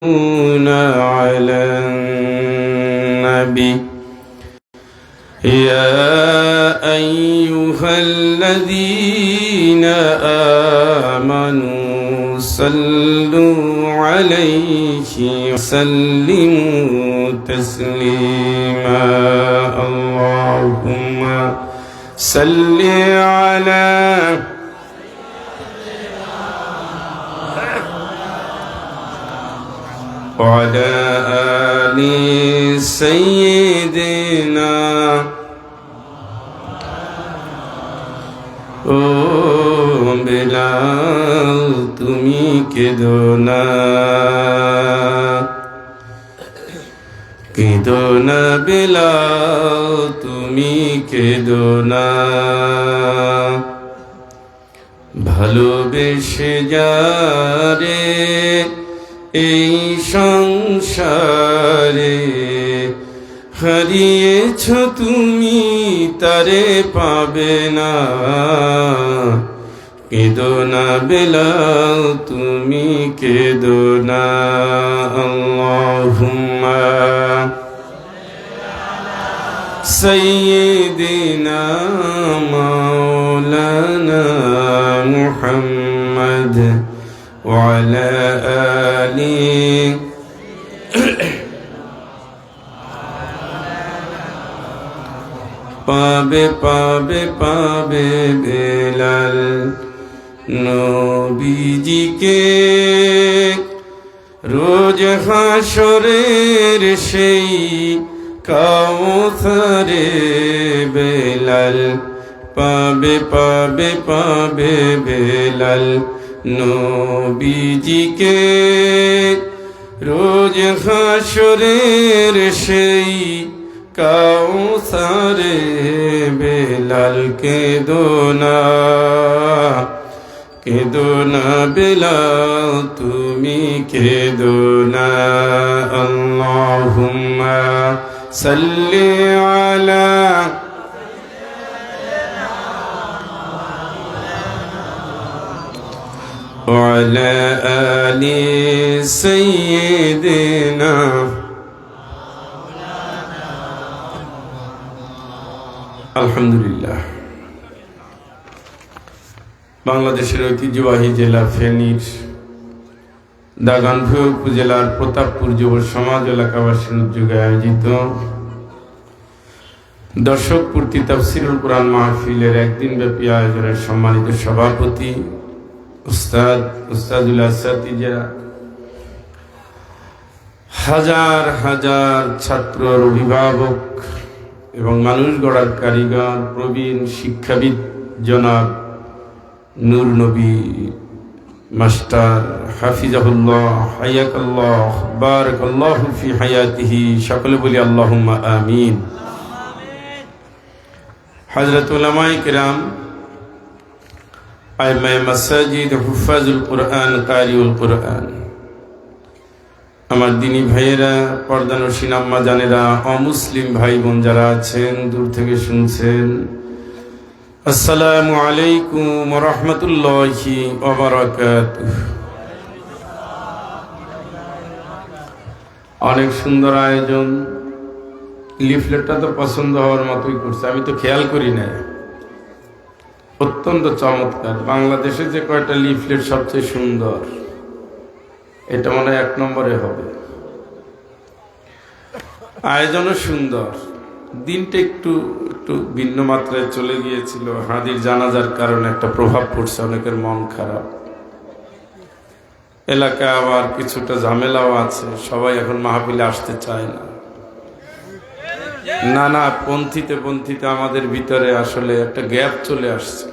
على النبي يا أيها الذين آمنوا صلوا عليه وسلموا تسليما اللهم صل على وعلى آل سيدنا ও বেলাল তুমি কেঁদো না বেলাল তুমি কেঁদো না ভালোবেসে যারে এই সংসারে হারিয়েছ তুমি তারে পাবে না কেঁদো না বেলাল তুমি কেঁদো না আল্লাহুম্মা সাইয়্যিদিনা মাওলানা মুহাম্মদ وعلى آله পাবে পাবে পাবে বেলাল নবীজিকে রোজ হাসরের সেই কাউসারে বেলাল পাবে পাবে পাবে বেলাল নবীজিকে রোজ হাসরের সেই কাউসারে বেলাল কেঁদো না বেলাল তুমি কেঁদো না আল্লাহুম্মা সাল্লি আলা وعلى آل سيدنا আলহামদুলিল্লাহ বাংলাদেশের ঐতিহ্যবাহী জেলা ফেনীর দাগনভূঞা উপজেলার প্রতাপপুর যুব সমাজ এলাকাবাসীর উদ্যোগে আয়োজিত দর্শক পূর্তি তাফসীরুল কুরআন মাহফিলের একদিন ব্যাপী আয়োজনের সম্মানিত সভাপতি উস্তাদুল আসাতিজা হাজার হাজার ছাত্রর অভিভাবক এবং মানুষ গড়ার কারিগর প্রবীণ শিক্ষাবিদ জনাব নূর নবী মাস্টার হাফিজাহুল্লাহ হায়াকাল্লাহ বারাকাল্লাহু ফি হায়াতিহি সকলে বলি আল্লাহুম্মা আমিন। হযরত উলামায়ে কেরাম আইমায়ে মাসাজিদ হুফাজুল কুরআন কারিউল কুরআন আমার দিনী ভাইয়েরা পর্দানশীন আম্মা জানেরা অমুসলিম ভাই বোন যারা আছেন দূর থেকে শুনছেন আসসালামু আলাইকুম ওয়া রাহমাতুল্লাহি ওয়া বারাকাতুহু। অনেক সুন্দর আয়োজন, লিফলেটটা তো পছন্দ হওয়ার মতোই করছে, আমি তো খেয়াল করি না, অত্যন্ত চমৎকার। বাংলাদেশে যে কয়টা লিফলেট সবচেয়ে সুন্দর, এটা মনে হয় 1 নম্বরে হবে। আয়োজনও সুন্দর, দিনটা একটু ভিন্ন মাত্রায় চলে গিয়েছিল। হাদির জানাজার কারণে একটা প্রভাব পড়ছে, অনেকের মন খারাপ, এলাকায় আবার কিছুটা ঝামেলাও আছে, সবাই এখন মাহফিলে আসতে চায় না। নানা পন্থীতে আমাদের ভিতরে আসলে একটা গ্যাপ চলে আসছে,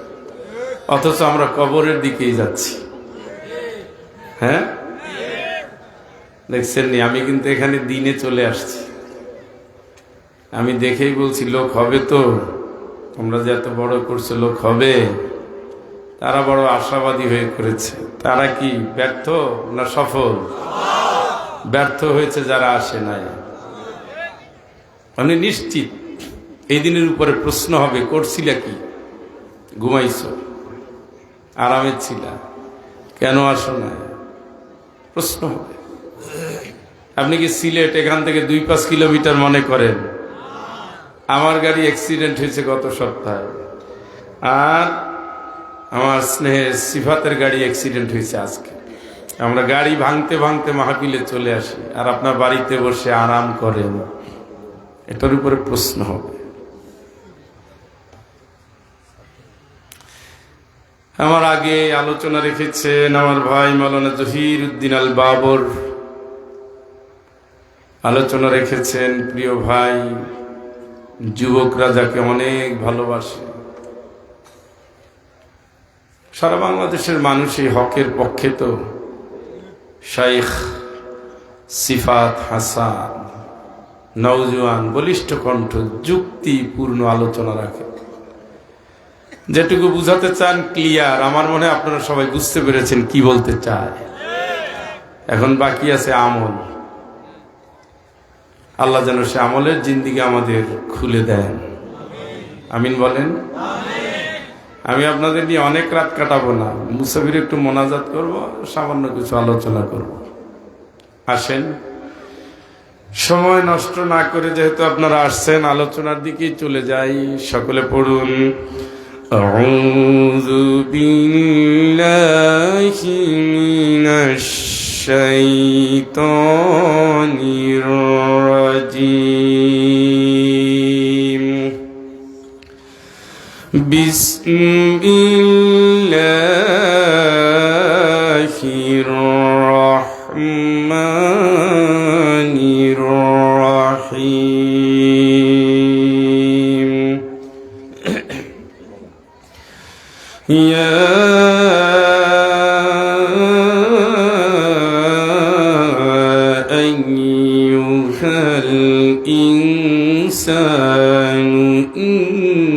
অথচ আমরা কবরের দিকেই যাচ্ছি। হ্যাঁ দেখছেন নি, আমি কিন্তু এখানে দিনে চলে আসছি। আমি দেখেই বলছি লোক হবে তো, তোমরা যে এত বড় করছো লোক হবে। তারা বড় আশাবাদী হয়ে করেছে। তারা কি ব্যর্থ না সফল? ব্যর্থ হয়েছে যারা আসে নাই। আমি নিশ্চিত এই দিনের উপরে প্রশ্ন হবে, করছিলা কি? ঘুমাইছো, আরামে ছিলা, কেন আসো না? প্রশ্ন হবে। আপনি কি সিলেট এখান থেকে 2-5 কিলোমিটার মনে করেন? আমার গাড়ি অ্যাক্সিডেন্ট হয়েছে গত সপ্তাহে, আর আমার স্নেহের সিফাতের গাড়ি অ্যাক্সিডেন্ট হয়েছে আজকে। আমরা গাড়ি ভাঙতে ভাঙতে মাহফিলে চলে আসি, আর আপনার বাড়িতে বসে আরাম করেন। এটার উপরে প্রশ্ন হবে। আমার আগে আলোচনা রেখেছেন আমার ভাই মাওলানা জহির উদ্দিন আল বাবর, আলোচনা রেখেছেন প্রিয় ভাই যুবকরা যাকে অনেক ভালোবাসে। সারা বাংলাদেশের মানুষ এই হকের পক্ষে। তো শাইখ সিফাত হাসান নওজোয়ান বলিষ্ঠ কণ্ঠ যুক্তিপূর্ণ আলোচনা রাখে। যেটুকু বুঝাতে চান ক্লিয়ার। আমার মনে হয় আপনারা সবাই বুঝতে পেরেছেন কি বলতে চায়। এখন বাকি আছে আমল। আল্লাহ যেন সে আমলের জিন্দিগি আমাদের খুলে দেন, আমিন বলেন। আমি আপনাদের নিয়ে অনেক রাত কাটাবো না, মুসাফির একটু মোনাজাত করব, সামান্য কিছু আলোচনা করব। আসেন, সময় নষ্ট না করে, যেহেতু আপনারা আসছেন, আলোচনার দিকেই চলে যাই। সকলে পড়ুন আউযু বিল্লাহি মিনাশ শাইতানির রাজিম। বিসমিল্লাহির রাহমানির রাহিম। ইয়া আইয়ুহাল ইনসানু ইন্নাকা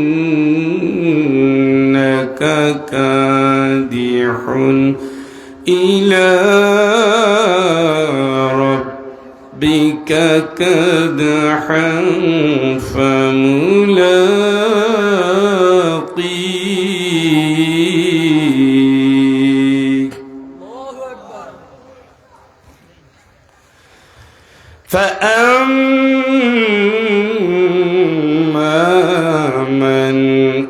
কাদিহুন ইলা রাব্বিকা কাদহান ফামুলাকীহ। فأما من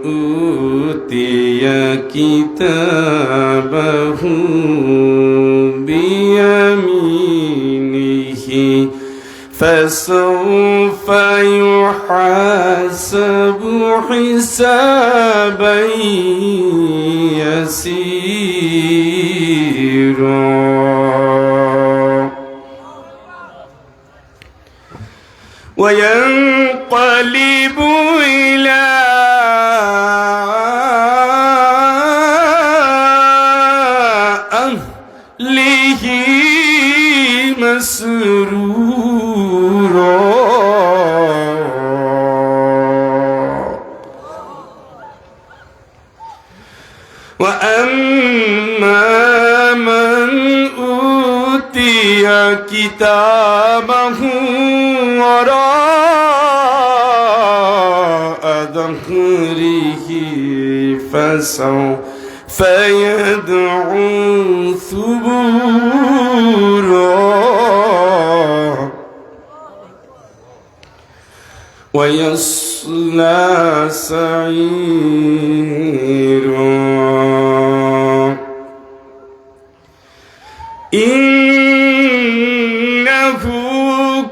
أوتي كتابه بيمينه فسوف يحاسب حسابا يسيرا وينقلب إلى أهله مسرورا وأما من أوتي كتابه وراء ظهره فسوف يدعو ثبورا ويصلى سعيرا إنه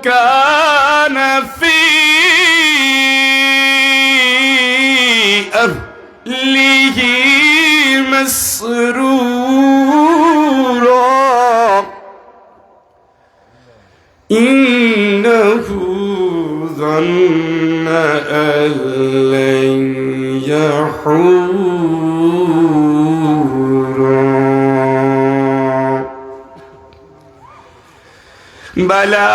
كان في أهله مسرورا إنه ظن أن لن يحورا بلى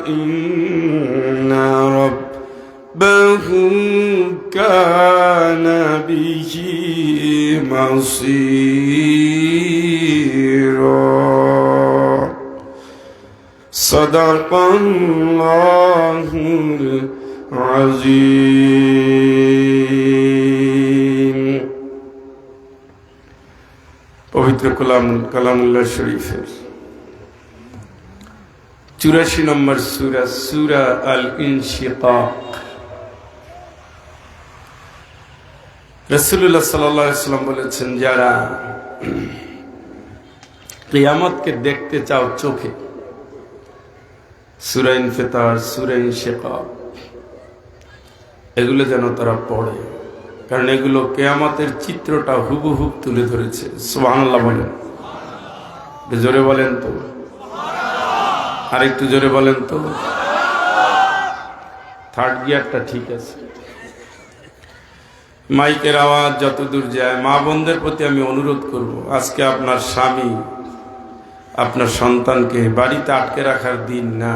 إن ربه كان به مصيرا صدق الله العظيم পবিত্র কালামুল্লাহ শরীফের 84 নম্বর সূরা, সূরা আল ইনশিকাক। রাসূলুল্লাহ সাল্লাল্লাহু আলাইহি ওয়াসাল্লাম বলেছেন, যারা কিয়ামতকে দেখতে চাও চোখে, সূরা ইনফিতার, সূরা ইনশিকাক, এগুলো যেন তারা পড়ে, কারণ এগুলো কিয়ামতের চিত্রটা হুবহু তুলে ধরেছে। সুবহানাল্লাহ বলেন, জোরে বলেন তো, আর একটু জোরে বলেন তো। থার্ড গিয়ারটা ঠিক আছে। মাইকের আওয়াজ যতদূর যায়, মা বোনদের প্রতি আমি অনুরোধ করব, আজকে আপনার স্বামী আপনার সন্তানকে বাড়িতে আটকে রাখার দিন না,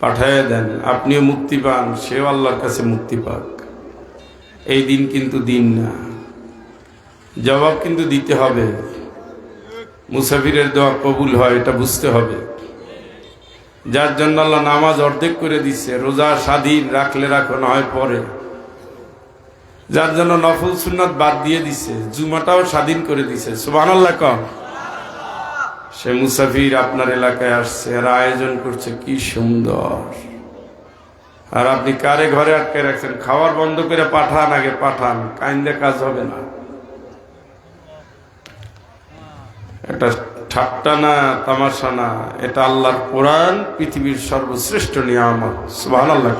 পাঠায় দেন, আপনিও মুক্তি পান, সেও আল্লাহর কাছে মুক্তি পাক। এই দিন কিন্তু দিন না, জবাব কিন্তু দিতে হবে। মুসাফিরের দোয়া কবুল হয় এটা বুঝতে হবে। যার জন্য আল্লাহ নামাজ অর্ধেক করে দিচ্ছে, রোজা স্বাধীন, রাখলে রাখো, না হয় পরে। যার জন্য নফল সুন্নাত বাদ দিয়ে দিছে, জুমাটাও স্বাধীন করে দিছে। সুবহানাল্লাহ কম। সে মুসাফির আপনার এলাকায় আসছে, আর আয়োজন করছে, কি সুন্দর। আর আপনি কারে ঘরে আটকে রাখছেন? খাওয়ার বন্ধ করে পাঠান, আগে পাঠান, কাইন্দে কাজ হবে না। এটা ঠাট্টা না, তামাশা না, এটা আল্লাহর কোরআন, পৃথিবীর সর্বশ্রেষ্ঠ নিয়ামত। সুবহানাল্লাহ।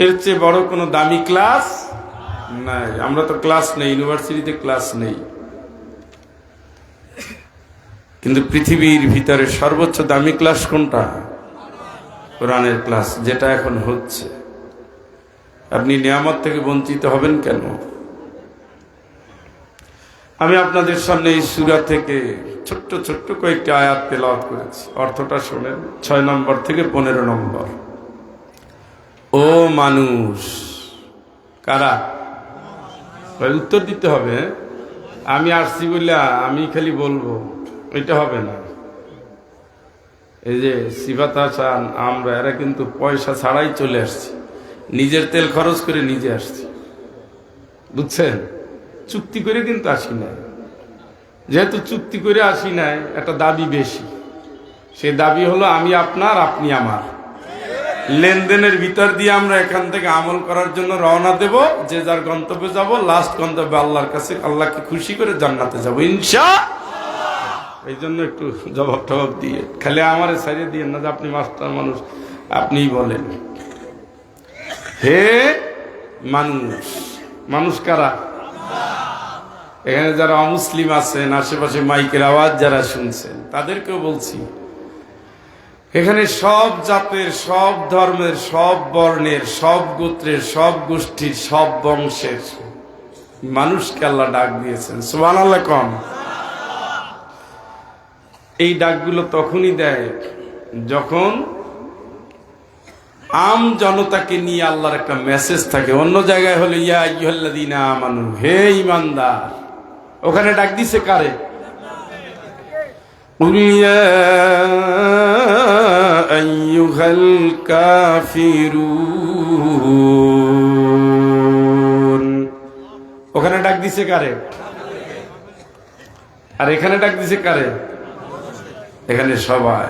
এর চেয়ে বড় কোনো দামি ক্লাস নাই। আমরা তো ক্লাস নেই, ইউনিভার্সিটিতে ক্লাস নেই, কিন্তু পৃথিবীর ভিতরে সর্বোচ্চ দামি ক্লাস কোনটা? কোরআনের ক্লাস, যেটা এখন হচ্ছে। আপনি নিয়ামত থেকে বঞ্চিত হবেন কেন? আমি আপনাদের সামনে এই সূরা থেকে ছোট্ট ছোট্ট কয়েকটি আয়াত তেলাওয়াত করেছি, অর্থটা শোনেন। 6 নম্বর থেকে 15 নম্বর। ও মানুষ, কারা? উত্তর দিতে হবে। আমি আসছি বলে আমি খালি বলবো এটা হবে না। এই যে সিফাত হাসান, আমরা, এরা কিন্তু পয়সা ছাড়াই চলে আসছি, নিজের তেল খরচ করে নিজে আসছি, বুঝছেন? চুক্তি করে কিন্তু আসি নাই। যেহেতু চুক্তি করে আসি নাই, একটা দাবি বেশি। সে দাবি হলো আমি আপনার, আপনি আমার। লেনদেনের ভিতর দিয়ে আমরা এখান থেকে আমল করার জন্য রওনা দেব, যে যার গন্তব্যে যাব, লাস্ট গন্তব্যে আল্লাহর কাছে, আল্লাহকে খুশি করে জান্নাতে যাব ইনশাআল্লাহ। এই জন্য একটু জবাব টবাব দিয়ে, খালি আমারে ছাড়িয়ে দিয়ে না যে আপনি মাস্টার মানুষ, আপনিই বলেন। হে মানুষ, মানুষ কারা? এখানে যারা অমুসলিম আছেন, আশেপাশে মাইকের আওয়াজ যারা শুনছেন, তাদেরকেও বলছি, এখানে সব জাতের, সব ধর্মের, সব বর্ণের, সব গোত্রের, সব গোষ্ঠীর, সব বংশের মানুষকে আল্লাহ ডাক দিয়েছেন। সুবহানাল্লাহ কম। এই ডাকগুলো তখনই দেয় যখন আম জনতাকে নিয়ে আল্লাহর একটা মেসেজ থাকে। অন্য জায়গায় হলো ইয়া আইয়ুহাল্লাযীনা আমানু, হে ঈমানদার। ওখানে ডাক দিছে কারে? কুল ইয়া আইয়ুহাল কাফিরুন। ওখানে ডাক দিছে কারে? আর এখানে ডাক দিছে কারে? এখানে সবাই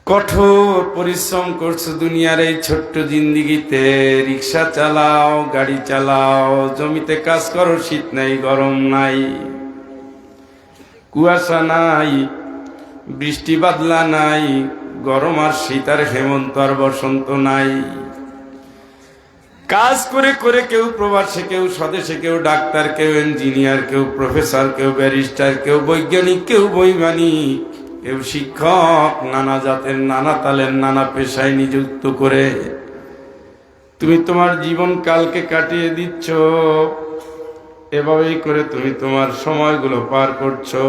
কঠোর পরিশ্রম করছো দুনিয়ার এই ছোট্ট জিন্দিগিতে। রিক্সা চালাও, গাড়ি চালাও, জমিতে কাজ করো, শীত নাই, গরম নাই, কুয়াশা নাই, বৃষ্টি বাদলা নাই, গরম আর শীত আর হেমন্ত আর বসন্ত নাই। কাজ করে করে কেউ প্রবাসে, কেউ স্বদেশে, কেউ ডাক্তার, কেউ ইঞ্জিনিয়ার, কেউ প্রফেসর, কেউ ব্যারিস্টার, কেউ বৈজ্ঞানিক, কেউ বৈমানিক, কেউ শিক্ষক, নানা জাতের, নানা তালের, নানা পেশায় নিযুক্ত করে তুমি তোমার জীবন কালকে কাটিয়ে দিচ্ছ। এভাবেই করে তুমি তোমার সময়গুলো পার করছো।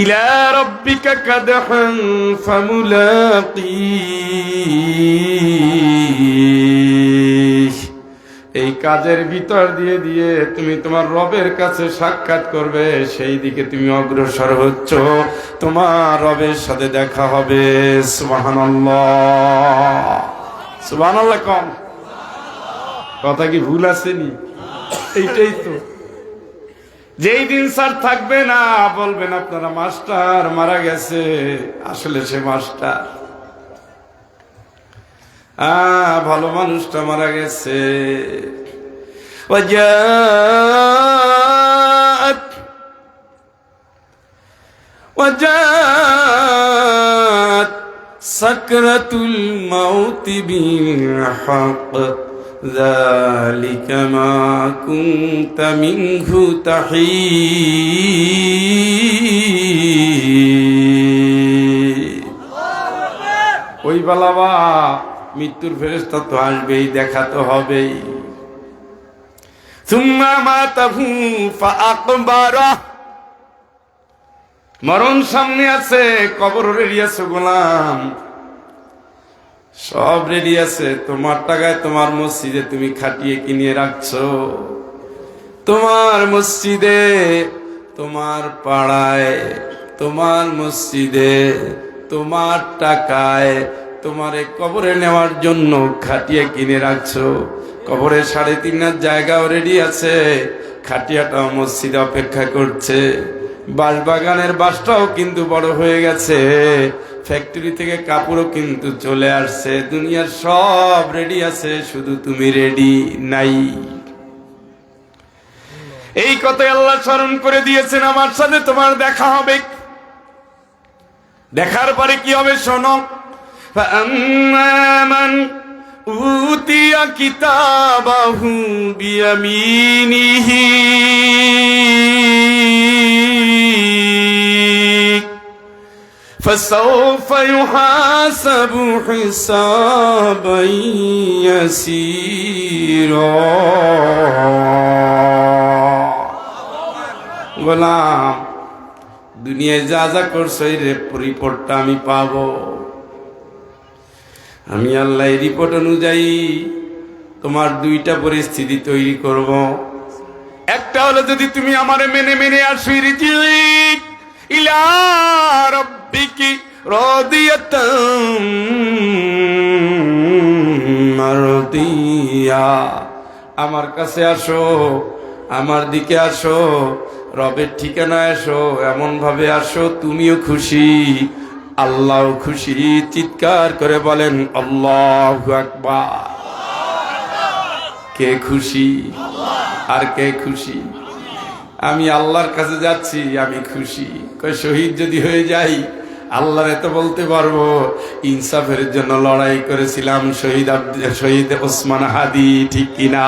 ইলা রাব্বিকা কাদহান ফামুলাকিহ। এই কাজের ভিতর দিয়ে দিয়ে তুমি তোমার রবের কাছে সাক্ষাৎ করবে, সেই দিকে তুমি অগ্রসর হচ্ছ, তোমার রবের সাথে দেখা হবে। সুবহানাল্লাহ, সুবহানাল্লাহ কম। কথা কি ভুল আসেনি? এইটাই তো, যেই দিন স্যার থাকবে না বলবেন আপনারা মাস্টার মারা গেছে, আসলে সে মাস্টার, ভালো মানুষটা মারা গেছে। وجاءت سكرة الموت بالحق ذلك ما كنت منه تحيد। ওই বালাবা মৃত্যুর ফেরেশতা তো আসবেই, দেখা তো হবেই। সুম্মা মাতাহু ফাআকবারা, মরণ সামনে আছে, কবর রেডি আছে গোলাম, সব রেডি আছে। তোমার টাকায় তোমার মসজিদে তুমি খাটিয়ে কিনে রাখছো, তোমার মসজিদে, তোমার পাড়ায়, তোমার মসজিদে, তোমার টাকায় তোমারে কবরে নেওয়ার জন্য খাটিয়ে কিনে রাখছো। কবরে 3.5 জায়গাও রেডি আছে, খাটিয়াটাও মসজিদে অপেক্ষা করছে। বাঁশবাগানের বাসটাও কিন্তু বড় হয়ে গেছে, ফ্যাক্টরি থেকে কাপড়ও কিন্তু চলে আসছে, দুনিয়ার সব রেডি আছে, শুধু তুমি রেডি নাই। এই কথাই আল্লাহ স্মরণ করে দিয়েছেন, আমার সাথে তোমার দেখা হবে। দেখার পরে কি হবে শোনো। فَأَمَّا مَنْ أُوتِيَ كِتَابَهُ بِيَمِينِهِ فسوف يحاسب حسابا يسيرا। গোলাম, দুনিয়ায় যা যা করছো এই রিপোর্টটা আমি পাবো। আমি আল্লাহ এই রিপোর্ট অনুযায়ী তোমার 2টা পরিস্থিতি তৈরি করব। একটা হলো যদি তুমি আমারে মেনে মেনে আসো, রিজিক ইলা রাব্বিকি রাদিয়াতাম মারদিয়া, আমার কাছে আসো, আমার দিকে আসো, রবের ঠিকানায় আসো, এমন ভাবে আসো তুমিও খুশি আল্লাহও খুশি। চিৎকার করে বলেন আল্লাহু আকবার। কে খুশি আর কে খুশি? আমি আল্লাহর কাছে যাচ্ছি, আমি খুশি। কই শহীদ যদি হয়ে যাই আল্লাহরে তো বলতে পারবো ইনসাফের জন্য লড়াই করেছিলাম, শহীদ ওসমান হাদি, ঠিক কিনা?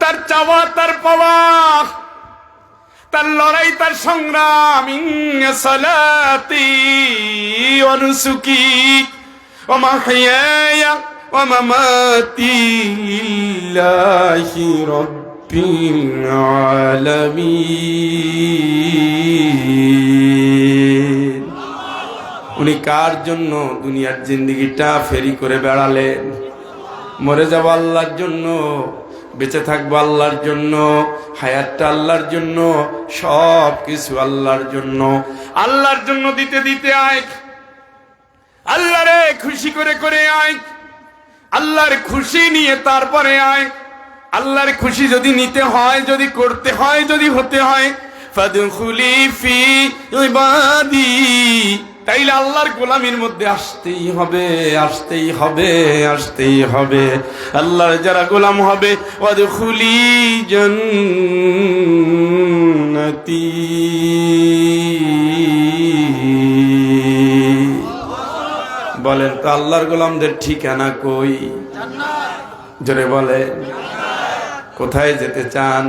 তার চাওয়া, তার পাওয়া, তার লড়াই, তার সংগ্রাম, সালাতি ওয়া নুসুকি ওয়া মাহইয়ায়া ওয়া মামাতি লিল্লাহি রাব্বিল আলামিন। উনি কার জন্য দুনিয়ার জিন্দেগিটা ফেরি করে বেড়ালেন? মরে যাব আল্লাহর জন্য, বেঁচে থাকবো আল্লাহর জন্য, হায়াতটা আল্লাহর জন্য, সব কিছু আল্লাহর জন্য। আল্লাহর জন্য দিতে দিতে আয়, আল্লাহরে খুশি করে করে আয়, আল্লাহর খুশি নিয়ে তারপরে আয়। আল্লাহর খুশি যদি নিতে হয়, যদি করতে হয়, যদি হতে হয়, ফাদখুলি ফি ইবাদি, তাইলে আল্লাহর গোলামির মধ্যে আসতেই হবে, আসতেই হবে, আসতেই হবে। আল্লাহর যারা গোলাম হবে, ওয়াদখুলি জান্নাতি, বলেন তো আল্লাহর গোলামদের ঠিকানা কই? জোরে বলে, কোথায় যেতে চান?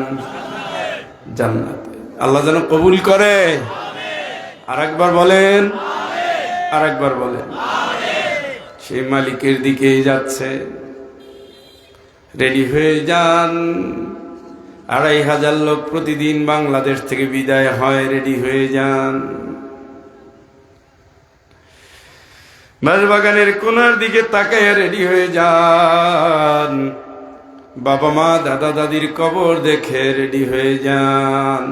জান্নাতে। আল্লাহ যেন কবুল করে। আরেকবার বলেন, আরেকবার বলেন। সেই মালিকের দিকেই যাচ্ছে। রেডি হয়ে যান। 2500 লোক প্রতিদিন বাংলাদেশ থেকে বিদায় হয়, রেডি হয়ে যান। বাঁশবাগানের কোনার দিকে তাকায় রেডি হয়ে যান। বাবা মা দাদা দাদির কবর দেখে রেডি হয়ে যান।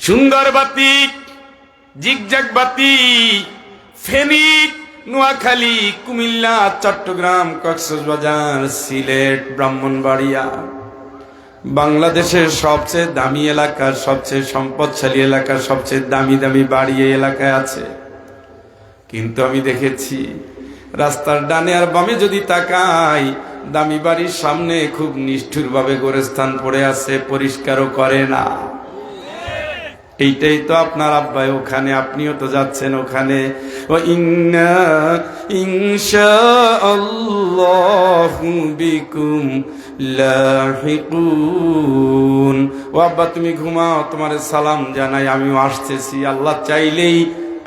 সুন্দর বাতি, জিগজাগ বাতি, ফেনিক নোয়াখালী, কুমিল্লা, চট্টগ্রাম, কক্সবাজার, সিলেট, ব্রাহ্মণবাড়িয়া, বাংলাদেশের সবচেয়ে দামি এলাকা, সবচেয়ে সম্পদশালী এলাকা, সবচেয়ে দামি দামি বাড়ি এই এলাকায় আছে। কিন্তু আমি দেখেছি রাস্তার ডানে আর বামে যদি তাকাই, দামি বাড়ির সামনে খুব নিষ্ঠুরভাবে গোরস্থান পড়ে আছে, পরিষ্কারও করে না। এইটাই তো আপনার আব্বাই ওখানে, আপনিও তো যাচ্ছেন ওখানে। ও ইন্না ইনশাআল্লাহু বিকুম লাহিকুন। ও আব্বা তুমি ঘুমাও, তোমার সালাম জানাই, আমিও আসতেছি। আল্লাহ চাইলেই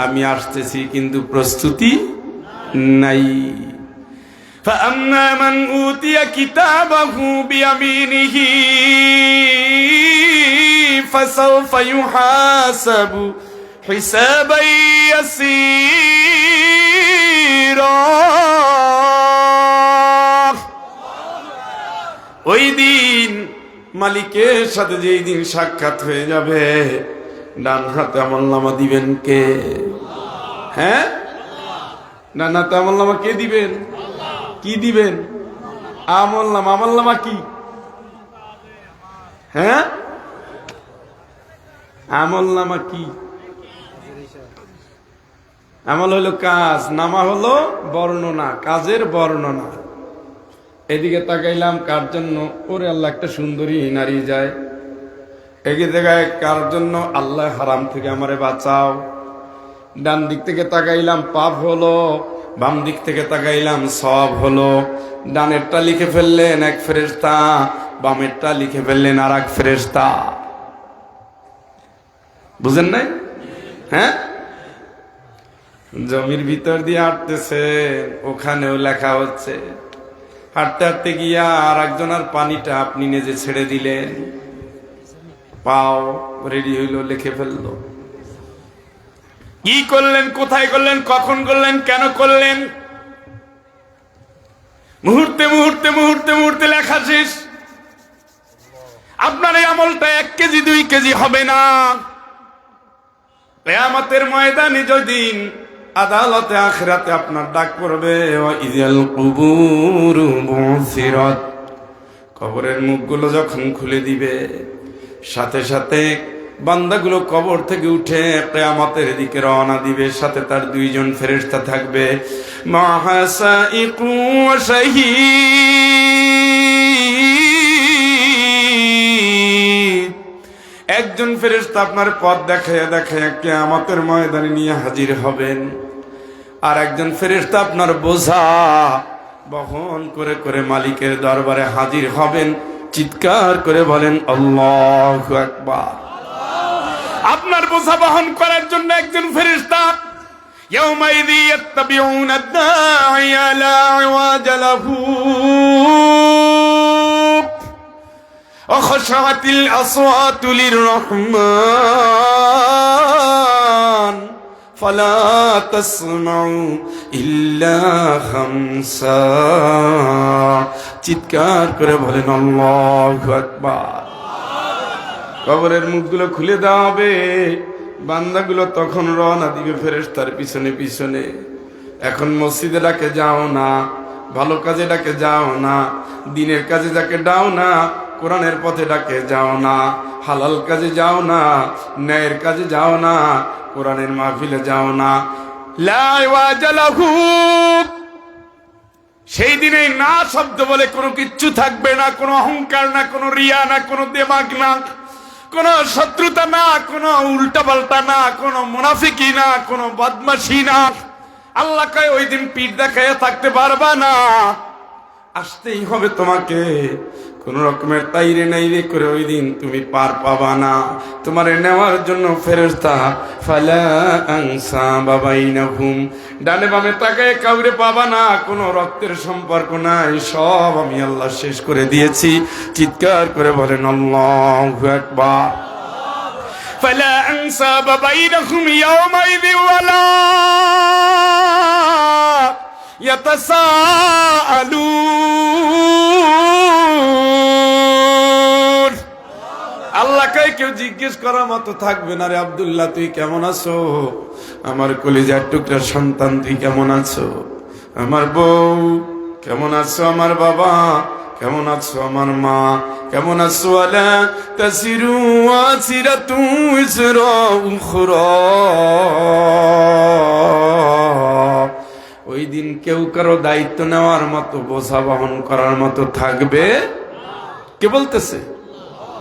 আমি আসতেছি, কিন্তু প্রস্তুতি নাই। فأما من أوتي كتابه بيمينه فسوف يحاسب حسابا يسيرا। ওই দিন মালিকের সাথে যেই দিন সাক্ষাৎ হয়ে যাবে, ডান হাতে আমলনামা দিবেন কে? হ্যাঁ, ডান হাতে আমলনামা কে দিবেন? কি দিবেন? আমলনামা। আমলনামা কি? হ্যাঁ, আমলনামা কি? আমল হলো কাজ, নামা হলো বর্ণনা, কাজের বর্ণনা। এদিকে তাকাইলাম কার জন্য? ওরে আল্লাহ, একটা সুন্দরী নারী যায়। এদিকে জায়গায় কার জন্য? আল্লাহ হারাম থেকে আমারে বাঁচাও। ডান দিক থেকে তাকাইলাম পাপ হলো, বাম দিক থেকে তাকাইলাম সওয়াব হলো। ডানেরটা লিখে ফেললেন এক ফেরেশতা, বামেরটা লিখে ফেললেন আর এক ফেরেশতা। বুঝেন নাই? হ্যাঁ, জমির ভিতর দিয়ে হাঁটতেছে, ওখানেও লেখা হচ্ছে। হাঁটতে হাঁটতে গিয়া আর একজন আর পানিটা আপনি নিজে ছেড়ে দিলেন, পাও রেডি হইলো, লিখে ফেললো। কি করলেন, কোথায় করলেন, কখন করলেন, কেন করলেন? মুহূর্তে মুহূর্তে মুহূর্তে মুহূর্তে লেখা শেষ। আপনার এই আমলটা 1 কেজি 2 কেজি হবে না। কিয়ামতের ময়দানে যেদিন আদালতে আখিরাতে আপনার ডাক পড়বে, ওয়াইযাল কুবুরু বুসিরাত, কবরের মুখগুলো যখন খুলে দিবে, সাথে সাথে বান্দাগুলো কবর থেকে উঠে কিয়ামতের দিকে রওনা দিবে। সাথে তার 2 জন ফেরেশতা থাকবে, মাহাসাইকু ওয়া শাহীদ। একজন ফেরেশতা আপনার পথ দেখায় দেখায় কিয়ামতের ময়দানে নিয়ে হাজির হবেন, আর একজন ফেরেশতা আপনার বোঝা বহন করে করে মালিকের দরবারে হাজির হবেন। চিৎকার করে বলেন আল্লাহু আকবার। আপনার বোঝা বহন করার জন্য একজন ফেরেশতা। ইয়াউমাইযি ইয়াত্তাবিউনা আদ-দাঈয়া লা ইওয়াজা লাহু ওয়া খাশাআতিল আসওয়াতু লির-রাহমান ফালা তাসমাউ ইল্লা খামসা। চিৎকার করে বলেন আল্লাহু আকবার। কবরের মুখগুলো খুলে দেওয়া হবে, বান্দাগুলো তখন রওনা দিবে ফেরেশতার পিছনে পিছনে। এখন মসজিদে ডাকে যাও না, ভালো কাজে ডাকে যাও না, দিনের কাজে যাকে দাও না, কোরআনের পথে ডাকে যাও না, হালাল কাজে যাও না, ন্যায়ের কাজে যাও না, কোরআনের মাহফিলে যাও না। লা ইওয়াজা লাহু, সেই দিনে না শব্দ বলে কোনো কিচ্ছু থাকবে না, কোনো অহংকার না, কোনো রিয়া না, কোনো দেমাগ না, কোনো শত্রুতা না, কোনো উল্টা পাল্টা না, কোনো মুনাফিকি না, কোনো বদমাশি না। আল্লাহ কয় ওই দিন পিঠ দেখায় থাকতে পারবা না, আসতেই হবে তোমাকে। কোন রকমের তাইরে নাইরে করে ওই দিন তুমি পার পাবা না। তোমারে নেওয়ার জন্য ফেরেশতা ফালা আনসাবা বাইনাহুম, ডানে বামে তাকায় কাউরে পাবা না, কোনো রক্তের সম্পর্ক নাই, সব আমি আল্লাহ শেষ করে দিয়েছি। চিৎকার করে বলেন আল্লাহু আকবার। ফালা আনসাবা বাইনাহুম ইয়াওমাইযি ওয়ালা ইয়াতাসাআলুন। আল্লাহ কয় কেউ জিজ্ঞেস করার মতো থাকবে না, রে আব্দুল্লাহ তুই কেমন আছো, আমার কলিজার টুকরা সন্তান তুই কেমন আছো, আমার বউ কেমন আছো, আমার বাবা কেমন আছো, আমার মা কেমন আছো, আলা তাসিরু ওয়াসিরাতু ইসরা উখরা। ওই দিন কেউ কারো দায়িত্ব নেওয়ার মতো, বোঝা বহন করার মতো থাকবে। কে বলতেছে?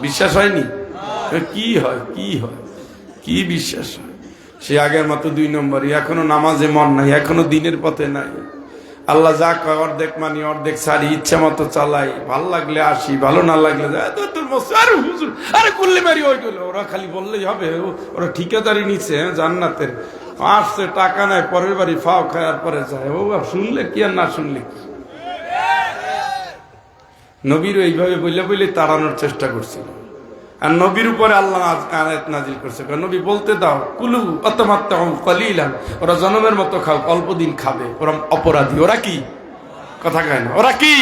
বিশ্বাস হয়নি? কি হয় কি হয় কি বিশ্বাস হয়? সে আগের মতো 2 নম্বরই, এখনো নামাজে মন নাই, এখনো দিনের পথে নাই। আল্লাহ যা কয় অর্ধেক মানি অর্ধেক সারি, ইচ্ছা মতো চালাই, ভাল লাগলে আসি, ভালো না লাগলে যায়। আরে করলে মারি ওই করলে, ওরা খালি বললেই হবে, ওরা ঠিকাদারি নিচ্ছে জান্নাতের, আসছে টাকা নাই, পরের বাড়ি ফাও খাওয়ার পরে যায়। ও শুনলে কি আর না শুনলে কি? নবীর এইভাবে বইলে বইলে তাড়ানোর চেষ্টা করছিল। আর নবীর উপরে আল্লাহ আয়াত নাজিল করছে, নবী বলতে দাও কুলু আতামাত্তাউ কলিলান, ওরা জনমের মতো খাও, অল্প দিন খাবে, ওরা অপরাধী। ওরা কি কথা কয় না? ওরা কি?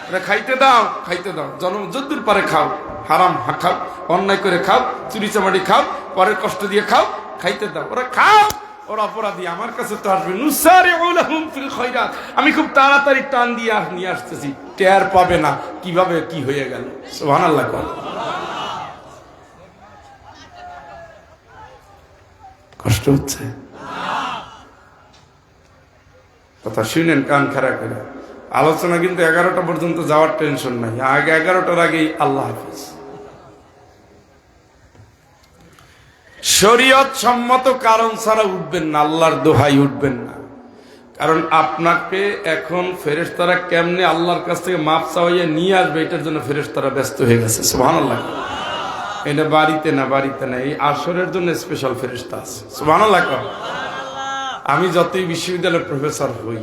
ওরা খাইতে দাও খাইতে দাও, জনম যদ্দুর পারে খাও, হারাম খাও, অন্যায় করে খাও, চুরি চামারি খাও, পরের কষ্ট দিয়ে খাও, খাইতে দাও, ওরা খাও, ওরা অপরাধী। আমার কাছে তো আসবে নুসারিউ লাহুম ফিল খায়রাত, আমি খুব তাড়াতাড়ি টান দিয়ে নিয়ে আসতেছি, টের পাবে না কিভাবে কি হয়ে গেল। সুবহানাল্লাহ। কষ্ট হচ্ছে? কথা শুনেন কান খাড়া করে। আলোচনা কিন্তু 11টা পর্যন্ত যাওয়ার টেনশন নাই, আগে 11টার আগেই আল্লাহ হাফেজ। শরীয়ত সম্মত কারণ ছাড়া উঠবেন না, আল্লাহর দোহাই উঠবেন না। কারণ আপনাকে এখন ফেরেশতারা কেমনে আল্লাহর কাছ থেকে মাপ চাওয়াইয়া নিয়ে আসবে, এটার জন্য ফেরেশতারা ব্যস্ত হয়ে গেছে। সুবহানাল্লাহ। এটা বাড়িতে না, বাড়িতে না, এই আসরের জন্য স্পেশাল ফেরেশতা আছে। সুবহানাল্লাহ। আমি যতই বিশ্ববিদ্যালয়ের প্রফেসর হই,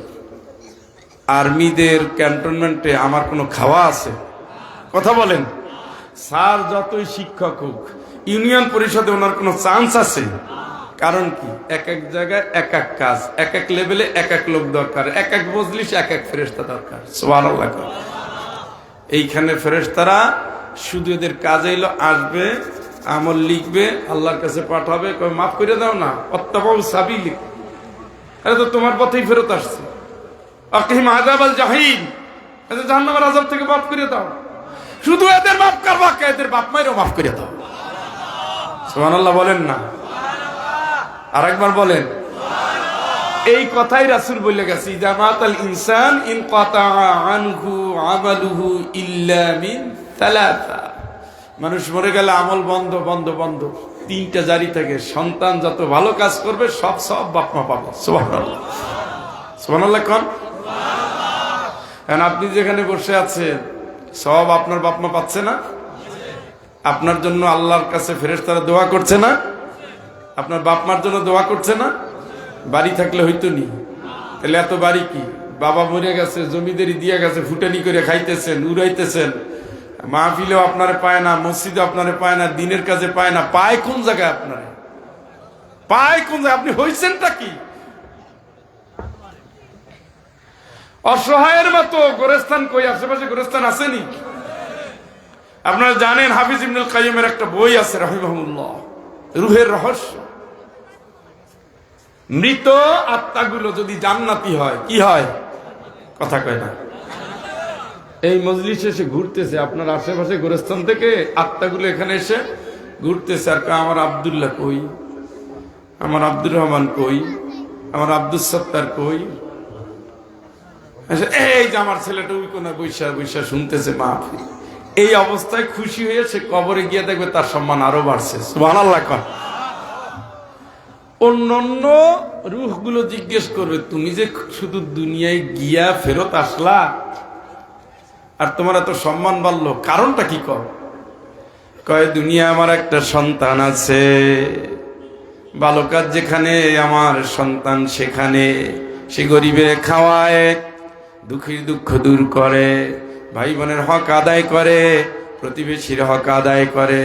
আর্মিদের ক্যান্টনমেন্টে আমার কোনো খাওয়া আছে? কথা বলেন। স্যার যতই শিক্ষক হোক, ইউনিয়ন পরিষদে ওনার কোনো চান্স আছে? কারণ কি? এক এক জায়গায় এক এক কাজ, এক এক লেভেলে এক এক লোক দরকার, এক এক মজলিস এক এক ফেরেশতা দরকার। সুবহানাল্লাহ। এইখানে ফেরেশতারা শুধু এদের কাজ হইলো আসবে, আমল লিখবে, আল্লাহর কাছে পাঠাবে, কই মাফ করে দাও না, অত্তাবাউ সাবিলি, আরে তো তোমার পথেই ফেরত আসছে, আকিম আযাবাল জাহিম, এদের জাহান্নামের আযাব থেকে মাফ করে দাও। শুধু এদের মাফ করবা কে? এদের বাপ মায়েরও মাফ করে দাও। সুবহানাল্লাহ বলেন না? আরেকবার বলেন। এই কথাই রাসূল বলে গেছে, জামাতাল ইনসান ইনকাতা আনহু আমালুহু ইল্লা মিন সালাসা, মানুষ মরে গেলে আমল বন্ধ বন্ধ বন্ধ, 3টা জারি থাকে। সন্তান যত ভালো কাজ করবে সব সব বাপ মা পাবে। সুবহানাল্লাহ। সুবহানাল্লাহ কোন? এখন আপনি যেখানে বসে আছেন সব আপনার বাপ মা পাচ্ছে না? আপনার জন্য আল্লাহর কাছে ফেরেশতারা দোয়া করছে না? আপনার বাপ মার জন্য দোয়া করছে না? বাড়ি থাকলে হইতো নি, তাহলে এত বাড়ি কি? বাবা মরে গেছে, জমিদারি দিয়ে গেছে, ফুটানি করে খাইতেছেন, উড়াইতেছেন, মাহফিলেও আপনারে পায় না, মসজিদে আপনারে পায় না, দিনের কাজে পায় না, পায় কোন জায়গায়? আপনারে পায় কোন জায়গায়? আপনি হইছেনটা কি? অসহায়ের মতো গোরস্থান কই? আশেপাশে গোরস্থান আসেনি? আপনারা জানেন হাফিজ ইবনুল কাইয়্যিমের একটা বই আছে রাহিমাহুল্লাহ, রুহের রহস্য। মৃত আত্মাগুলো যদি জান্নাতি হয় কি হয়? কথা কয় না। এই মজলিসে এসে ঘুরতেছে, আপনার আশেপাশে গোরস্থান থেকে আত্মাগুলো এখানে এসে ঘুরতেছে, আর আমার আব্দুল্লাহ কই, আমার আব্দুর রহমান কই, আমার আব্দুল সত্তার কই, এই যে আমার ছেলেটা ওই কোনা বৈশা বৈশা শুনতেছে মাহফিল। এই অবস্থায় খুশি হয়ে সে কবরে গিয়ে দেখবে তার সম্মান আরো বাড়ছে। সুবহানাল্লাহ। অন্যান্য রূহগুলো জিজ্ঞেস করবে, তুমি যে শুধু দুনিয়ায় গিয়া ফেরত আসলা আর তোমার এত সম্মান বাড়লো, কারণটা কি? কয় দুনিয়া আমার একটা সন্তান আছে, ভালো কাজ যেখানে আমার সন্তান সেখানে সে গরিবের খাওয়ায়, দুঃখীর দুঃখ দূর করে, ভাই বোনের হক আদায় করে, প্রতিবেশীর হক আদায় করে,